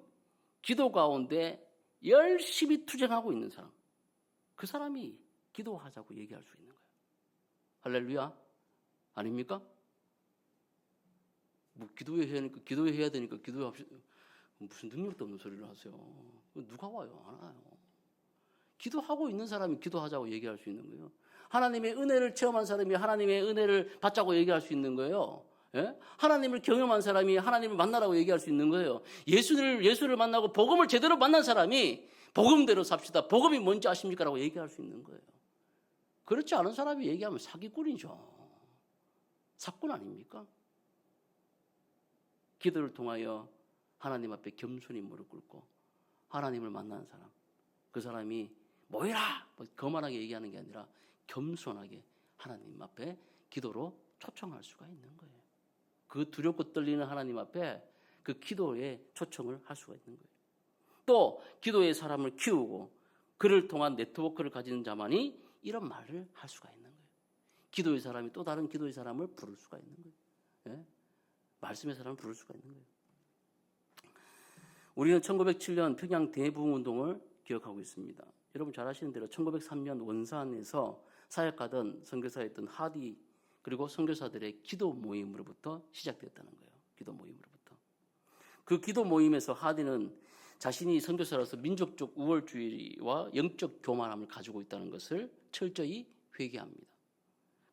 기도 가운데 열심히 투쟁하고 있는 사람, 그 사람이 기도하자고 얘기할 수 있는 거예요. 할렐루야. 아닙니까? 뭐 기도해야 되니까 기도합시다. 무슨 능력도 없는 소리를 하세요. 누가 와요? 안 와요. 기도하고 있는 사람이 기도하자고 얘기할 수 있는 거예요. 하나님의 은혜를 체험한 사람이 하나님의 은혜를 받자고 얘기할 수 있는 거예요. 예? 하나님을 경험한 사람이 하나님을 만나라고 얘기할 수 있는 거예요. 예수를 만나고 복음을 제대로 만난 사람이 복음대로 삽시다. 복음이 뭔지 아십니까? 라고 얘기할 수 있는 거예요. 그렇지 않은 사람이 얘기하면 사기꾼이죠. 사꾼 아닙니까? 기도를 통하여 하나님 앞에 겸손히 무릎 꿇고 하나님을 만나는 사람, 그 사람이 모이라! 거만하게 얘기하는 게 아니라 겸손하게 하나님 앞에 기도로 초청할 수가 있는 거예요. 그 두렵고 떨리는 하나님 앞에 그 기도에 초청을 할 수가 있는 거예요. 또 기도의 사람을 키우고 그를 통한 네트워크를 가지는 자만이 이런 말을 할 수가 있는 거예요. 기도의 사람이 또 다른 기도의 사람을 부를 수가 있는 거예요. 예? 말씀의 사람을 부를 수가 있는 거예요. 우리는 1907년 평양 대부흥운동을 기억하고 있습니다. 여러분 잘 아시는 대로 1903년 원산에서 사역하던 선교사였던 하디 그리고 선교사들의 기도 모임으로부터 시작되었다는 거예요. 기도 모임으로부터. 그 기도 모임에서 하디는 자신이 선교사로서 민족적 우월주의와 영적 교만함을 가지고 있다는 것을 철저히 회개합니다.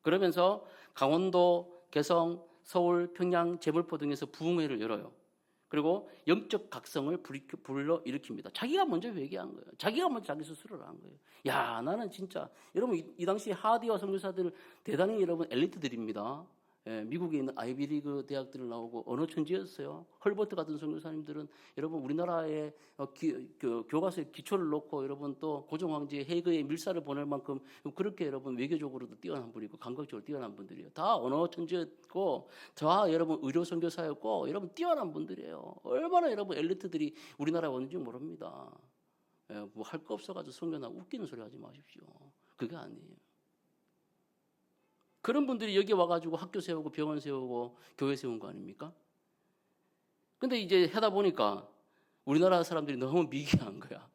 그러면서 강원도, 개성, 서울, 평양, 제물포 등에서 부흥회를 열어요. 그리고 영적 각성을 불러일으킵니다. 자기가 먼저 회개한 거예요. 자기가 먼저 자기 스스로를 한 거예요. 야, 나는 진짜 여러분 이 당시 하디와 선교사들 대단히 여러분 엘리트들입니다. 미국에 있는 아이비리그 대학들을 나오고 언어 천재였어요. 헐버트 같은 선교사님들은 여러분 우리나라의 교과서에 기초를 놓고 여러분 또 고종 황제 헤이그의 밀사를 보낼 만큼 그렇게 여러분 외교적으로도 뛰어난 분이고 감각적으로 뛰어난 분들이에요. 다 언어 천재였고 다 여러분 의료 선교사였고 여러분 뛰어난 분들이에요. 얼마나 여러분 엘리트들이 우리나라에 왔는지 모릅니다. 뭐 할 거 없어가지고 선교나 웃기는 소리 하지 마십시오. 그게 아니에요. 그런 분들이 여기 와가지고 학교 세우고 병원 세우고 교회 세운 거 아닙니까? 근데 이제 하다 보니까 우리나라 사람들이 너무 미개한 거야.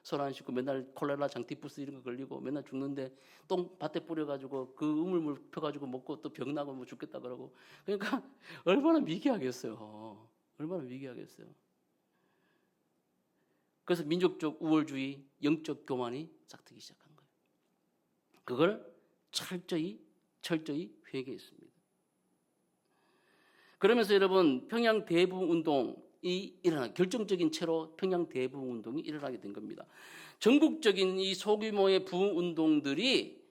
손 안 씻고 맨날 콜레라, 장티푸스 이런 거 걸리고 맨날 죽는데 똥 밭에 뿌려가지고 그 우물물 펴가지고 먹고 또 병 나고 뭐 죽겠다 그러고. 그러니까 얼마나 미개하겠어요. 얼마나 미개하겠어요. 그래서 민족적 우월주의, 영적 교만이 싹트기 시작한 거예요. 그걸 철저히 회개했습니다. 그러면서 여러분 평양 대부흥 운동이 결정적인 채로 평양 대부흥 운동이 일어나게 된 겁니다. 전국적인 이 소규모의 부흥 운동들이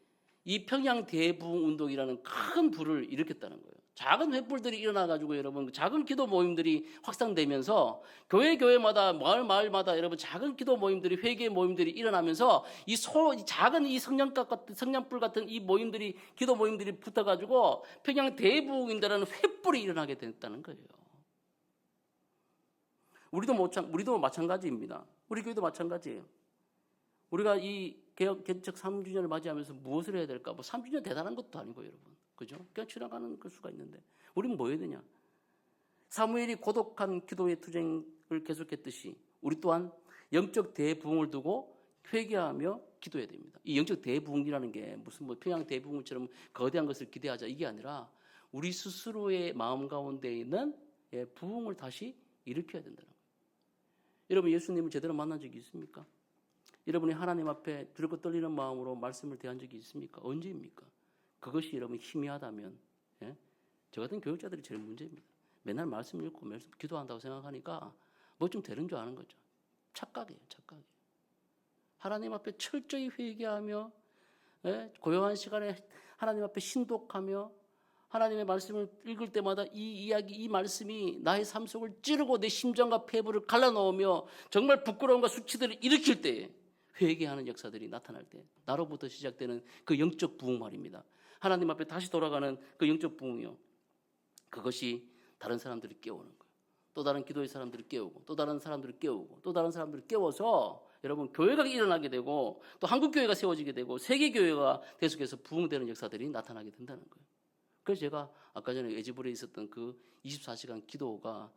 이 평양 대부흥 운동이라는 큰 불을 일으켰다는 거예요. 작은 횃불들이 일어나가지고 여러분 작은 기도 모임들이 확산되면서 교회마다 마을마다 여러분 작은 기도 모임들이 회개 모임들이 일어나면서 이 작은 이 성냥불 같은 이 모임들이 기도 모임들이 붙어가지고 평양 대부흥인들라는 횃불이 일어나게 됐다는 거예요. 우리도 마찬가지입니다. 우리 교회도 마찬가지예요. 우리가 이 개척 3주년을 맞이하면서 무엇을 해야 될까? 뭐 3주년 대단한 것도 아니고 여러분. 그죠? 그냥 지나가는 걸 수가 있는데 우리는 뭐 해야 되냐? 사무엘이 고독한 기도의 투쟁을 계속했듯이 우리 또한 영적 대부흥을 두고 회개하며 기도해야 됩니다. 이 영적 대부흥이라는 게 무슨 뭐 평양 대부흥처럼 거대한 것을 기대하자 이게 아니라 우리 스스로의 마음 가운데 있는 부흥을 다시 일으켜야 된다는 거예요. 여러분 예수님을 제대로 만난 적이 있습니까? 여러분이 하나님 앞에 두렵고 떨리는 마음으로 말씀을 대한 적이 있습니까? 언제입니까? 그것이 여러분 희미하다면 저 같은 교육자들이 제일 문제입니다. 맨날 말씀 읽고 매일 기도한다고 생각하니까 뭐 좀 되는 줄 아는 거죠. 착각이에요. 하나님 앞에 철저히 회개하며 고요한 시간에 하나님 앞에 신독하며 하나님의 말씀을 읽을 때마다 이 이야기, 이 말씀이 나의 삶 속을 찌르고 내 심장과 폐부를 갈라놓으며 정말 부끄러움과 수치들을 일으킬 때 회개하는 역사들이 나타날 때 나로부터 시작되는 그 영적 부흥 말입니다. 하나님 앞에 다시 돌아가는 그 영적 부흥이요. 그것이 다른 사람들을 깨우는 거예요. 또 다른 기도의 사람들을 깨우고 또 다른 사람들을 깨우고 또 다른 사람들을 깨워서 여러분 교회가 일어나게 되고 또 한국교회가 세워지게 되고 세계교회가 계속해서 부흥되는 역사들이 나타나게 된다는 거예요. 그래서 제가 아까 전에 에지불에 있었던 그 24시간 기도가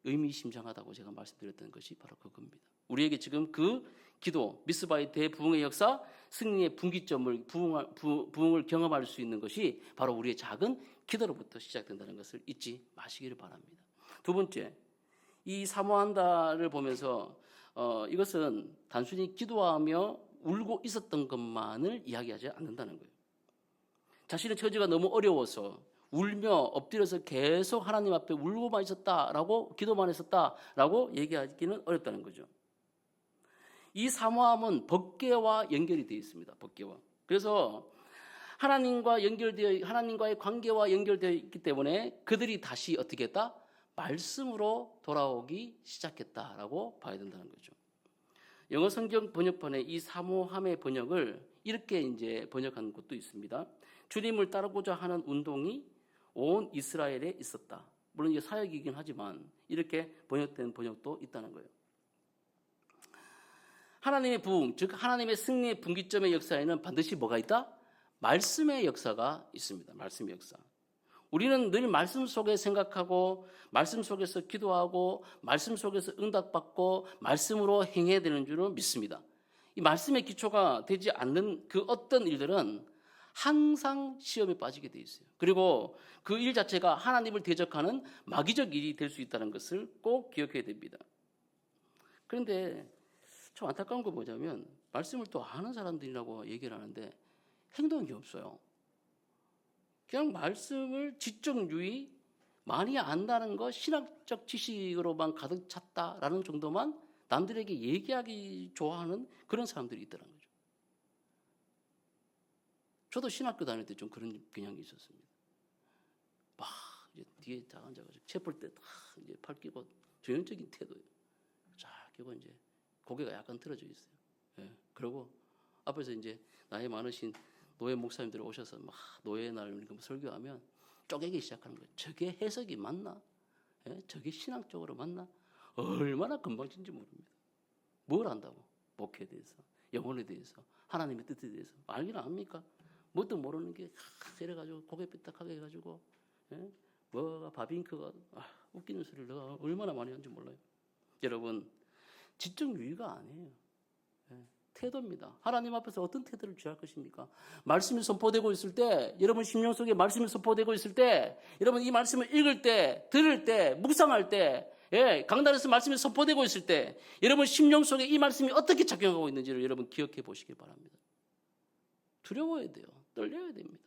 의미심장하다고 제가 말씀드렸던 것이 바로 그겁니다. 우리에게 지금 그 기도, 미스바의 대부흥의 역사, 승리의 분기점을 부흥을 경험할 수 있는 것이 바로 우리의 작은 기도로부터 시작된다는 것을 잊지 마시기를 바랍니다. 두 번째, 이 사모한다를 보면서 이것은 단순히 기도하며 울고 있었던 것만을 이야기하지 않는다는 거예요. 자신의 처지가 너무 어려워서 울며 엎드려서 계속 하나님 앞에 울고만 있었다라고 기도만 했었다라고 얘기하기는 어렵다는 거죠. 이 사모함은 법궤와 연결이 되어 있습니다. 법궤와. 그래서 하나님과의 관계와 연결되어 있기 때문에 그들이 다시 어떻게 했다? 말씀으로 돌아오기 시작했다라고 봐야 된다는 거죠. 영어 성경 번역판에 이 사모함의 번역을 이렇게 이제 번역한 곳도 있습니다. 주님을 따르고자 하는 운동이 온 이스라엘에 있었다. 물론 이게 사역이긴 하지만 이렇게 번역된 번역도 있다는 거예요. 하나님의 부흥, 즉 하나님의 승리의 분기점의 역사에는 반드시 뭐가 있다? 말씀의 역사가 있습니다. 말씀의 역사. 우리는 늘 말씀 속에 생각하고 말씀 속에서 기도하고 말씀 속에서 응답받고 말씀으로 행해야 되는 줄은 믿습니다. 이 말씀의 기초가 되지 않는 그 어떤 일들은 항상 시험에 빠지게 돼 있어요. 그리고 그 일 자체가 하나님을 대적하는 마귀적 일이 될 수 있다는 것을 꼭 기억해야 됩니다. 그런데 좀 안타까운 거 뭐냐면 말씀을 또 아는 사람들이라고 얘기를 하는데 행동이 없어요. 그냥 말씀을 지적유의 많이 안다는 거 신학적 지식으로만 가득 찼다라는 정도만 남들에게 얘기하기 좋아하는 그런 사람들이 있더라는 거죠. 저도 신학교 다닐 때 좀 그런 경향이 있었습니다. 막 이제 뒤에 딱 앉아가지고 체볼 때 딱 이제 팔 끼고 전형적인 태도예요. 자, 그리고 이제 고개가 약간 틀어져 있어요. 예. 그리고 앞에서 이제 나이 많으신 노예 목사님들이 오셔서 막 노예 날 설교하면 쪼개기 시작하는 거예요. 저게 해석이 맞나? 예? 저게 신앙적으로 맞나? 얼마나 건방진지 모릅니다. 뭘 안다고? 목회에 대해서, 영혼에 대해서, 하나님의 뜻에 대해서 알기는 압니까? 뭣도 모르는 게 이래가지고 고개 삐딱하게 해가지고 예? 뭐가 바빙크가 웃기는 소리를 내가 얼마나 많이 하는지 몰라요. 여러분, 지적 유의가 아니에요. 예? 태도입니다. 하나님 앞에서 어떤 태도를 취할 것입니까? 말씀이 선포되고 있을 때, 여러분 심령 속에 말씀이 선포되고 있을 때, 여러분 이 말씀을 읽을 때, 들을 때, 묵상할 때, 예, 강단에서 말씀이 선포되고 있을 때, 여러분 심령 속에 이 말씀이 어떻게 작용하고 있는지를 여러분 기억해 보시길 바랍니다. 두려워야 돼요. 떨려야 됩니다.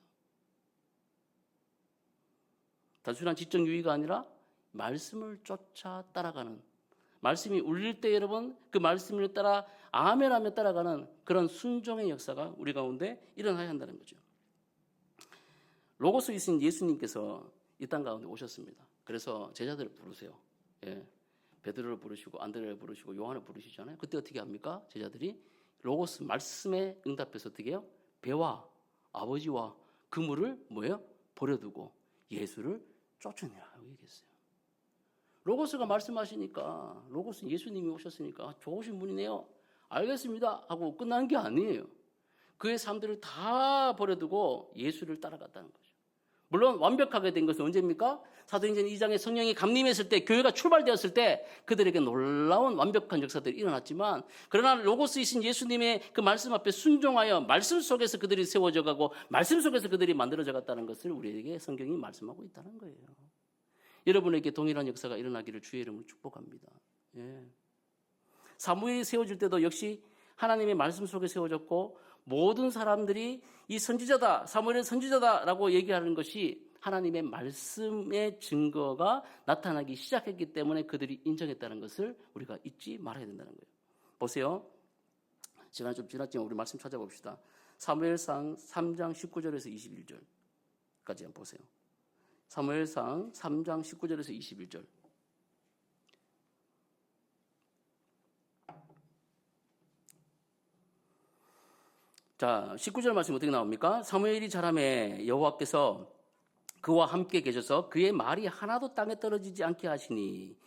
단순한 지적 유의가 아니라 말씀을 쫓아 따라가는, 말씀이 울릴 때 여러분 그 말씀을 따라 아멘하며 따라가는 그런 순종의 역사가 우리 가운데 일어나야 한다는 거죠. 로고스이신 예수님께서 이 땅 가운데 오셨습니다. 그래서 제자들을 부르세요. 예. 베드로를 부르시고 안드레를 부르시고 요한을 부르시잖아요. 그때 어떻게 합니까? 제자들이 로고스 말씀에 응답해서 어떻게 해요? 배와 아버지와 그물을 뭐예요? 버려두고 예수를 쫓아내라고 얘기했어요. 로고스가 말씀하시니까, 로고스 예수님이 오셨으니까 좋으신 분이네요, 알겠습니다 하고 끝난 게 아니에요. 그의 삶들을 다 버려두고 예수를 따라갔다는 거죠. 물론 완벽하게 된 것은 언제입니까? 사도행전 2장에 성령이 감림했을 때, 교회가 출발되었을 때 그들에게 놀라운 완벽한 역사들이 일어났지만, 그러나 로고스이신 예수님의 그 말씀 앞에 순종하여 말씀 속에서 그들이 세워져 가고 말씀 속에서 그들이 만들어져 갔다는 것을 우리에게 성경이 말씀하고 있다는 거예요. 여러분에게 동일한 역사가 일어나기를 주의 이름으로 축복합니다. 예. 사무엘이 세워질 때도 역시 하나님의 말씀 속에 세워졌고, 모든 사람들이 이 선지자다, 사무엘은 선지자다라고 얘기하는 것이 하나님의 말씀의 증거가 나타나기 시작했기 때문에 그들이 인정했다는 것을 우리가 잊지 말아야 된다는 거예요. 보세요. 시간이 좀 지났지만 우리 말씀 찾아봅시다. 사무엘상 3장 19절에서 21절까지 한번 보세요. 사무엘상 3장 19절에서 21절. 자, 19절 말씀 어떻게 나옵니까? 사무엘이 자라매 여호와께서 그와 함께 계셔서 그의 말이 하나도 땅에 떨어지지 않게 하시니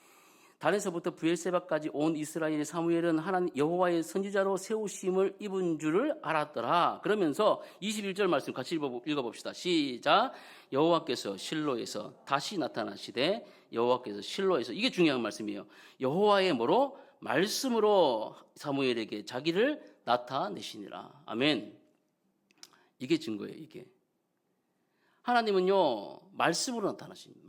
단에서부터 브엘세바까지 온 이스라엘의 사무엘은 하나님 여호와의 선지자로 세우심을 입은 줄을 알았더라. 그러면서 21절 말씀 같이 읽어봅시다. 시작. 여호와께서 실로에서 다시 나타나시되, 여호와께서 실로에서, 이게 중요한 말씀이에요. 여호와의 뭐로? 말씀으로 사무엘에게 자기를 나타내시니라. 아멘. 이게 증거예요. 이게 하나님은요 말씀으로 나타나십니다.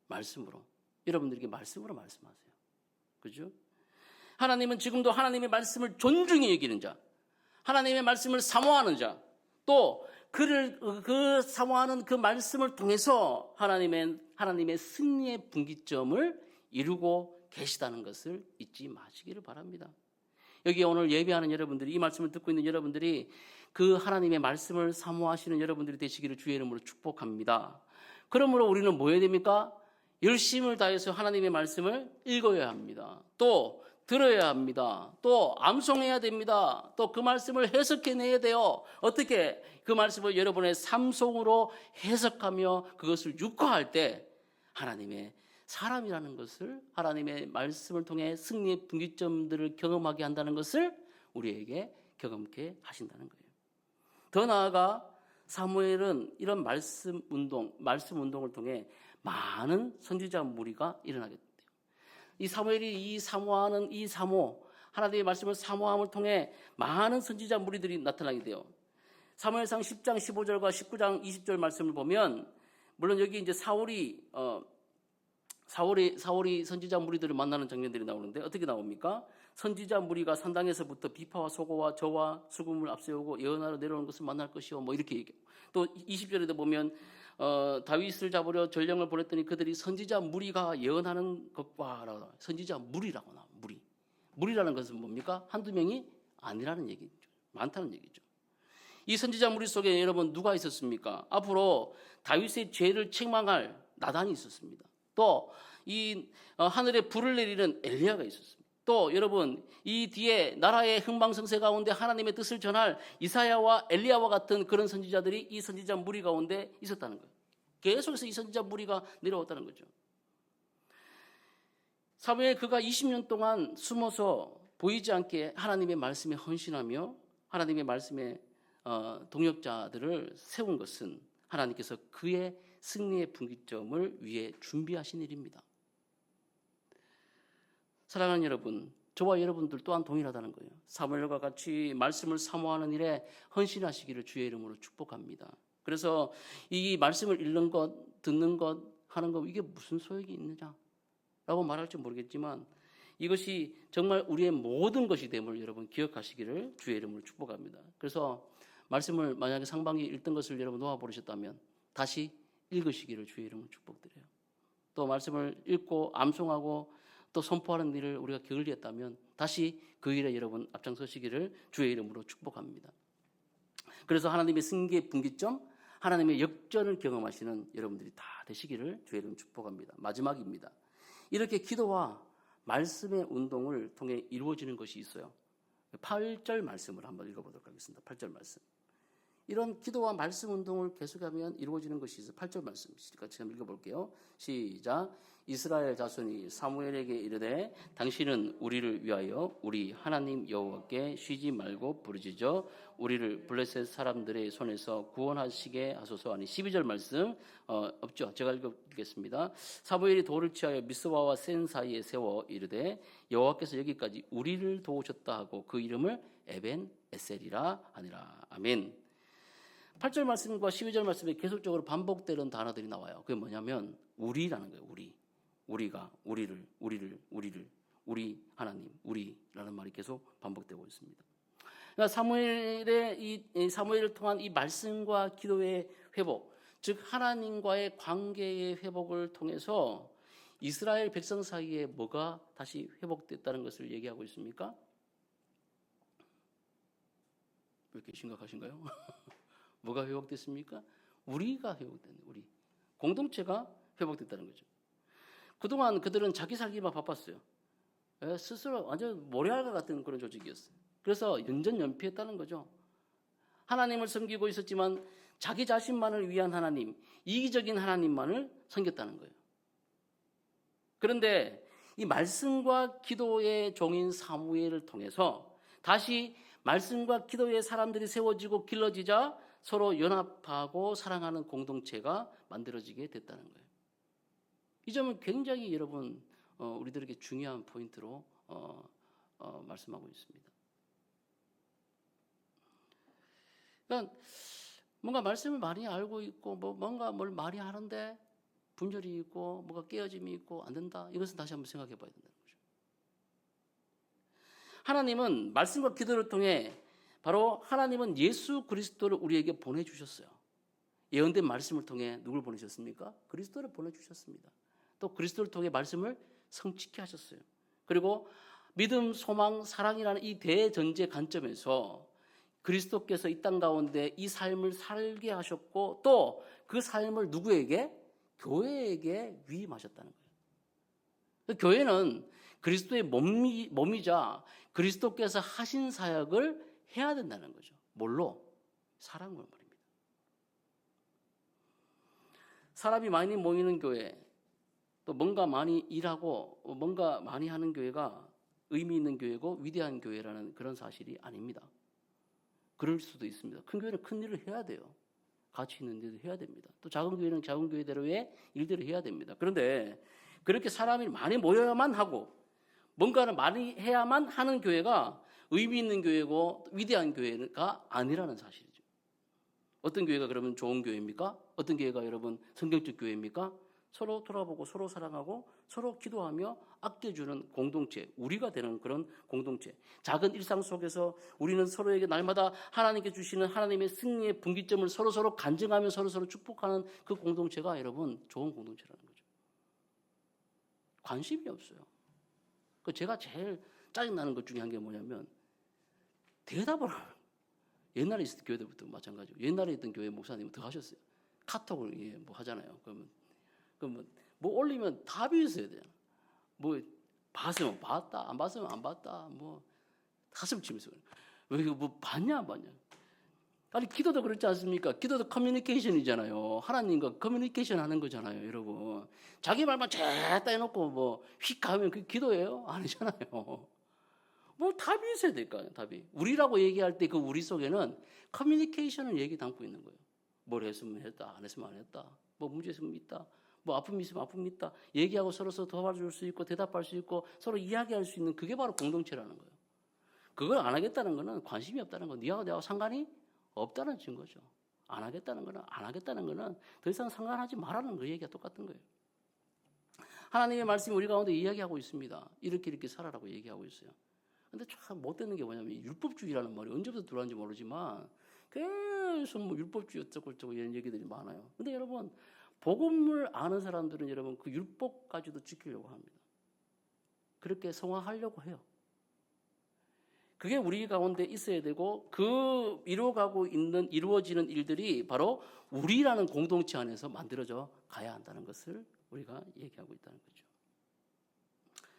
말씀으로 여러분들에게 말씀으로 말씀하세요. 그죠? 하나님은 지금도 하나님의 말씀을 존중히 여기는 자, 하나님의 말씀을 사모하는 자, 또 그 사모하는 그 말씀을 통해서 하나님의 승리의 분기점을 이루고 계시다는 것을 잊지 마시기를 바랍니다. 여기 오늘 예배하는 여러분들이, 이 말씀을 듣고 있는 여러분들이 그 하나님의 말씀을 사모하시는 여러분들이 되시기를 주의 이름으로 축복합니다. 그러므로 우리는 뭐 해야 됩니까? 열심을 다해서 하나님의 말씀을 읽어야 합니다. 또 들어야 합니다. 또 암송해야 됩니다. 또 그 말씀을 해석해내야 돼요. 어떻게? 그 말씀을 여러분의 삶 속으로 해석하며 그것을 육화할 때 하나님의 사람이라는 것을, 하나님의 말씀을 통해 승리의 분기점들을 경험하게 한다는 것을 우리에게 경험케 하신다는 거예요. 더 나아가 사무엘은 이런 말씀 운동을 통해 많은 선지자 무리가 일어나게 돼요. 이 사무엘이 사모하는 하나님의 말씀을 사모함을 통해 많은 선지자 무리들이 나타나게 돼요. 사무엘상 10장 15절과 19장 20절 말씀을 보면, 물론 여기 이제 사울이 선지자 무리들을 만나는 장면들이 나오는데 어떻게 나옵니까? 선지자 무리가 산당에서부터 비파와 소고와 저와 수금을 앞세우고 예언하러 내려오는 것을 만날 것이요, 뭐 이렇게 얘기해요. 또 20절에도 보면 다윗을 잡으려 전령을 보냈더니 그들이 선지자 무리가 예언하는 것과, 선지자 무리라고 나와. 무리라는 것은 뭡니까? 한두 명이 아니라는 얘기죠. 많다는 얘기죠. 이 선지자 무리 속에 여러분 누가 있었습니까? 앞으로 다윗의 죄를 책망할 나단이 있었습니다. 또 이 하늘에 불을 내리는 엘리야가 있었습니다. 또 여러분 이 뒤에 나라의 흥망성쇠 가운데 하나님의 뜻을 전할 이사야와 엘리야와 같은 그런 선지자들이 이 선지자 무리 가운데 있었다는 거예요. 계속해서 이 선지자 무리가 내려왔다는 거죠. 사무엘 그가 20년 동안 숨어서 보이지 않게 하나님의 말씀에 헌신하며 하나님의 말씀에 동역자들을 세운 것은 하나님께서 그의 승리의 분기점을 위해 준비하신 일입니다. 사랑하는 여러분, 저와 여러분들 또한 동일하다는 거예요. 사무엘과 같이 말씀을 사모하는 일에 헌신하시기를 주의 이름으로 축복합니다. 그래서 이 말씀을 읽는 것, 듣는 것, 하는 것 이게 무슨 소용이 있느냐라고 말할지 모르겠지만 이것이 정말 우리의 모든 것이 됨을 여러분 기억하시기를 주의 이름으로 축복합니다. 그래서 말씀을 만약에 상반기에 읽던 것을 여러분 놓아버리셨다면 다시 읽으시기를 주의 이름으로 축복드려요. 또 말씀을 읽고 암송하고 또 선포하는 일을 우리가 게을리했다면 다시 그 일에 여러분 앞장서시기를 주의 이름으로 축복합니다. 그래서 하나님의 승리의 분기점, 하나님의 역전을 경험하시는 여러분들이 다 되시기를 주의 이름으로 축복합니다. 마지막입니다. 이렇게 기도와 말씀의 운동을 통해 이루어지는 것이 있어요. 8절 말씀을 한번 읽어보도록 하겠습니다. 8절 말씀. 이런 기도와 말씀 운동을 계속하면 이루어지는 것이 있어요. 8절 말씀 같이 한번 읽어볼게요. 시작. 이스라엘 자손이 사무엘에게 이르되 당신은 우리를 위하여 우리 하나님 여호와께 쉬지 말고 부르짖어 우리를 블레셋 사람들의 손에서 구원하시게 하소서. 아니 12절 말씀 없죠. 제가 읽겠습니다. 사무엘이 돌을 취하여 미스바와 센 사이에 세워 이르되 여호와께서 여기까지 우리를 도우셨다 하고 그 이름을 에벤 에셀이라 하니라. 아멘. 8절 말씀과 12절 말씀에 계속적으로 반복되는 단어들이 나와요. 그게 뭐냐면 우리라는 거예요. 우리가 우리를 우리 하나님 우리라는 말이 계속 반복되고 있습니다. 그러니까 사무엘을 통한 이 말씀과 기도의 회복, 즉 하나님과의 관계의 회복을 통해서 이스라엘 백성 사이에 뭐가 다시 회복됐다는 것을 얘기하고 있습니까? 왜 이렇게 심각하신가요? 뭐가 회복됐습니까? 우리가 회복된 우리 공동체가 회복됐다는 거죠. 그동안 그들은 자기 살기만 바빴어요. 스스로 완전 모래알과 같은 그런 조직이었어요. 그래서 연전연피했다는 거죠. 하나님을 섬기고 있었지만 자기 자신만을 위한 하나님, 이기적인 하나님만을 섬겼다는 거예요. 그런데 이 말씀과 기도의 종인 사무엘을 통해서 다시 말씀과 기도의 사람들이 세워지고 길러지자 서로 연합하고 사랑하는 공동체가 만들어지게 됐다는 거예요. 이 점은 굉장히 여러분 우리들에게 중요한 포인트로 말씀하고 있습니다. 그러니까 뭔가 말씀을 많이 알고 있고 뭔가 뭘 많이 하는데 분열이 있고 뭔가 깨어짐이 있고 안 된다. 이것은 다시 한번 생각해 봐야 된다는 거죠. 하나님은 말씀과 기도를 통해 바로 하나님은 예수 그리스도를 우리에게 보내주셨어요. 예언된 말씀을 통해 누굴 보내셨습니까? 그리스도를 보내주셨습니다. 또 그리스도를 통해 말씀을 성취케 하셨어요. 그리고 믿음, 소망, 사랑이라는 이 대전제 관점에서 그리스도께서 이 땅 가운데 이 삶을 살게 하셨고 또 그 삶을 누구에게? 교회에게 위임하셨다는 거예요. 교회는 그리스도의 몸이자 그리스도께서 하신 사역을 해야 된다는 거죠. 뭘로? 사랑으로 말입니다. 사람이 많이 모이는 교회, 또 뭔가 많이 일하고 뭔가 많이 하는 교회가 의미 있는 교회고 위대한 교회라는 그런 사실이 아닙니다. 그럴 수도 있습니다. 큰 교회는 큰 일을 해야 돼요. 가치 있는 일을 해야 됩니다. 또 작은 교회는 작은 교회대로의 일들을 해야 됩니다. 그런데 그렇게 사람이 많이 모여야만 하고 뭔가를 많이 해야만 하는 교회가 의미 있는 교회고 위대한 교회가 아니라는 사실이죠. 어떤 교회가 그러면 좋은 교회입니까? 어떤 교회가 여러분 성경적 교회입니까? 서로 돌아보고 서로 사랑하고 서로 기도하며 아껴주는 공동체, 우리가 되는 그런 공동체. 작은 일상 속에서 우리는 서로에게 날마다 하나님께 주시는 하나님의 승리의 분기점을 서로 간증하며 서로 축복하는 그 공동체가 여러분 좋은 공동체라는 거죠. 관심이 없어요. 제가 제일 짜증나는 것 중에 한 게 뭐냐면 대답을 옛날에 있었던 교회들부터 마찬가지고 옛날에 있던 교회 목사님은 더 하셨어요. 카톡을 뭐 하잖아요. 그러면 뭐 올리면 답이 있어야 되잖아. 뭐 봤으면 봤다, 안 봤으면 안 봤다. 뭐 가슴 치면서 왜 이거 뭐 봤냐 안 봤냐. 아니 기도도 그렇지 않습니까? 기도도 커뮤니케이션이잖아요. 하나님과 커뮤니케이션 하는 거잖아요, 여러분. 자기 말만 쫙 해놓고 뭐 휙 하면 그게 기도예요? 아니잖아요. 뭐 답이 있어야 될까요? 답이. 우리라고 얘기할 때 그 우리 속에는 커뮤니케이션을 얘기 담고 있는 거예요. 뭘 했으면 했다, 안 했으면 안 했다. 뭐 문제 있으면 있다. 뭐 아픔이 있으면 아픔이 있다. 얘기하고 서로 도와줄 수 있고 대답할 수 있고 서로 이야기할 수 있는 그게 바로 공동체라는 거예요. 그걸 안 하겠다는 거는 관심이 없다는 거. 니하고 내하고 상관이 없다는 증거죠. 안 하겠다는 거는 더 이상 상관하지 말라는 그 얘기가 똑같은 거예요. 하나님의 말씀이 우리 가운데 이야기하고 있습니다. 이렇게 살아라고 얘기하고 있어요. 근데 참 못되는 게 뭐냐면 율법주의라는 말이 언제부터 들어왔는지 모르지만 계속 뭐 율법주의 어쩌고 이런 얘기들이 많아요. 근데 여러분 복음을 아는 사람들은 여러분 그 율법까지도 지키려고 합니다. 그렇게 성화하려고 해요. 그게 우리 가운데 있어야 되고 그 이루어지는 일들이 바로 우리라는 공동체 안에서 만들어져 가야 한다는 것을 우리가 얘기하고 있다는 거죠.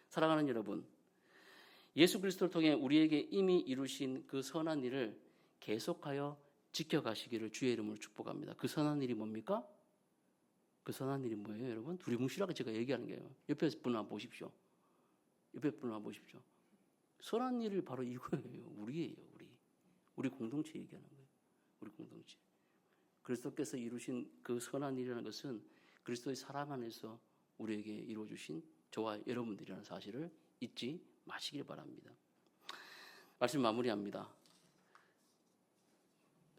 사랑하는 여러분, 예수 그리스도를 통해 우리에게 이미 이루신 그 선한 일을 계속하여 지켜가시기를 주의 이름으로 축복합니다. 그 선한 일이 뭡니까? 그 선한 일이 뭐예요, 여러분? 두리뭉실하게 제가 얘기하는 거예요. 옆에 분을 한번 보십시오. 선한 일을 바로 이거예요. 우리예요, 우리 공동체 얘기하는 거예요. 우리 공동체. 그리스도께서 이루신 그 선한 일이라는 것은 그리스도의 사랑 안에서 우리에게 이루어주신 저와 여러분들이라는 사실을 잊지 마시길 바랍니다. 말씀 마무리합니다.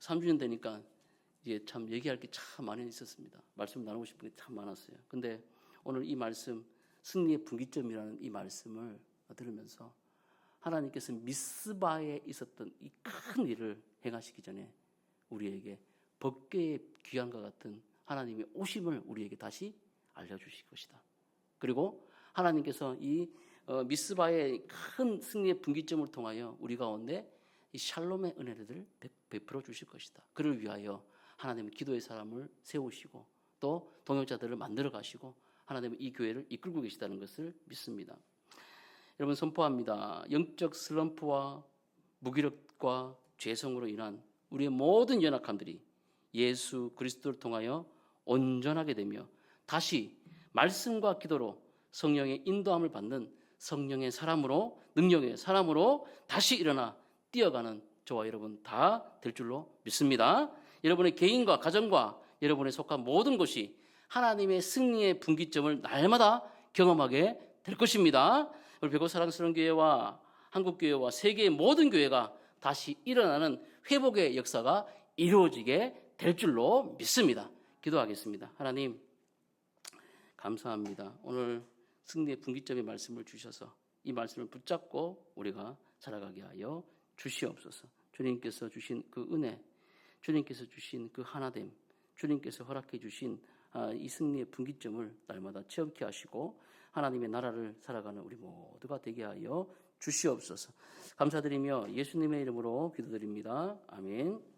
3주년 되니까 이제 참 얘기할 게 참 많이 있었습니다. 말씀 나누고 싶은 게 참 많았어요. 근데 오늘 이 말씀, 승리의 분기점이라는 이 말씀을 들으면서 하나님께서 미스바에 있었던 이 큰 일을 행하시기 전에 우리에게 법궤의 귀함과 같은 하나님의 오심을 우리에게 다시 알려주실 것이다. 그리고 하나님께서 이 미스바의 큰 승리의 분기점을 통하여 우리 가운데 이 샬롬의 은혜를 베풀어 주실 것이다. 그를 위하여 하나님은 기도의 사람을 세우시고 또 동역자들을 만들어 가시고 하나님은 이 교회를 이끌고 계시다는 것을 믿습니다. 여러분 선포합니다. 영적 슬럼프와 무기력과 죄성으로 인한 우리의 모든 연약함들이 예수 그리스도를 통하여 온전하게 되며 다시 말씀과 기도로 성령의 인도함을 받는 성령의 사람으로 능력의 사람으로 다시 일어나 뛰어가는 저와 여러분 다 될 줄로 믿습니다. 여러분의 개인과 가정과 여러분의 속한 모든 것이 하나님의 승리의 분기점을 날마다 경험하게 될 것입니다. 우리 배고 사랑스러운 교회와 한국교회와 세계의 모든 교회가 다시 일어나는 회복의 역사가 이루어지게 될 줄로 믿습니다. 기도하겠습니다. 하나님 감사합니다. 오늘 승리의 분기점의 말씀을 주셔서 이 말씀을 붙잡고 우리가 살아가게 하여 주시옵소서. 주님께서 주신 그 은혜, 주님께서 주신 그 하나됨, 주님께서 허락해 주신 이 승리의 분기점을 날마다 체험케 하시고 하나님의 나라를 살아가는 우리 모두가 되게 하여 주시옵소서. 감사드리며 예수님의 이름으로 기도드립니다. 아멘.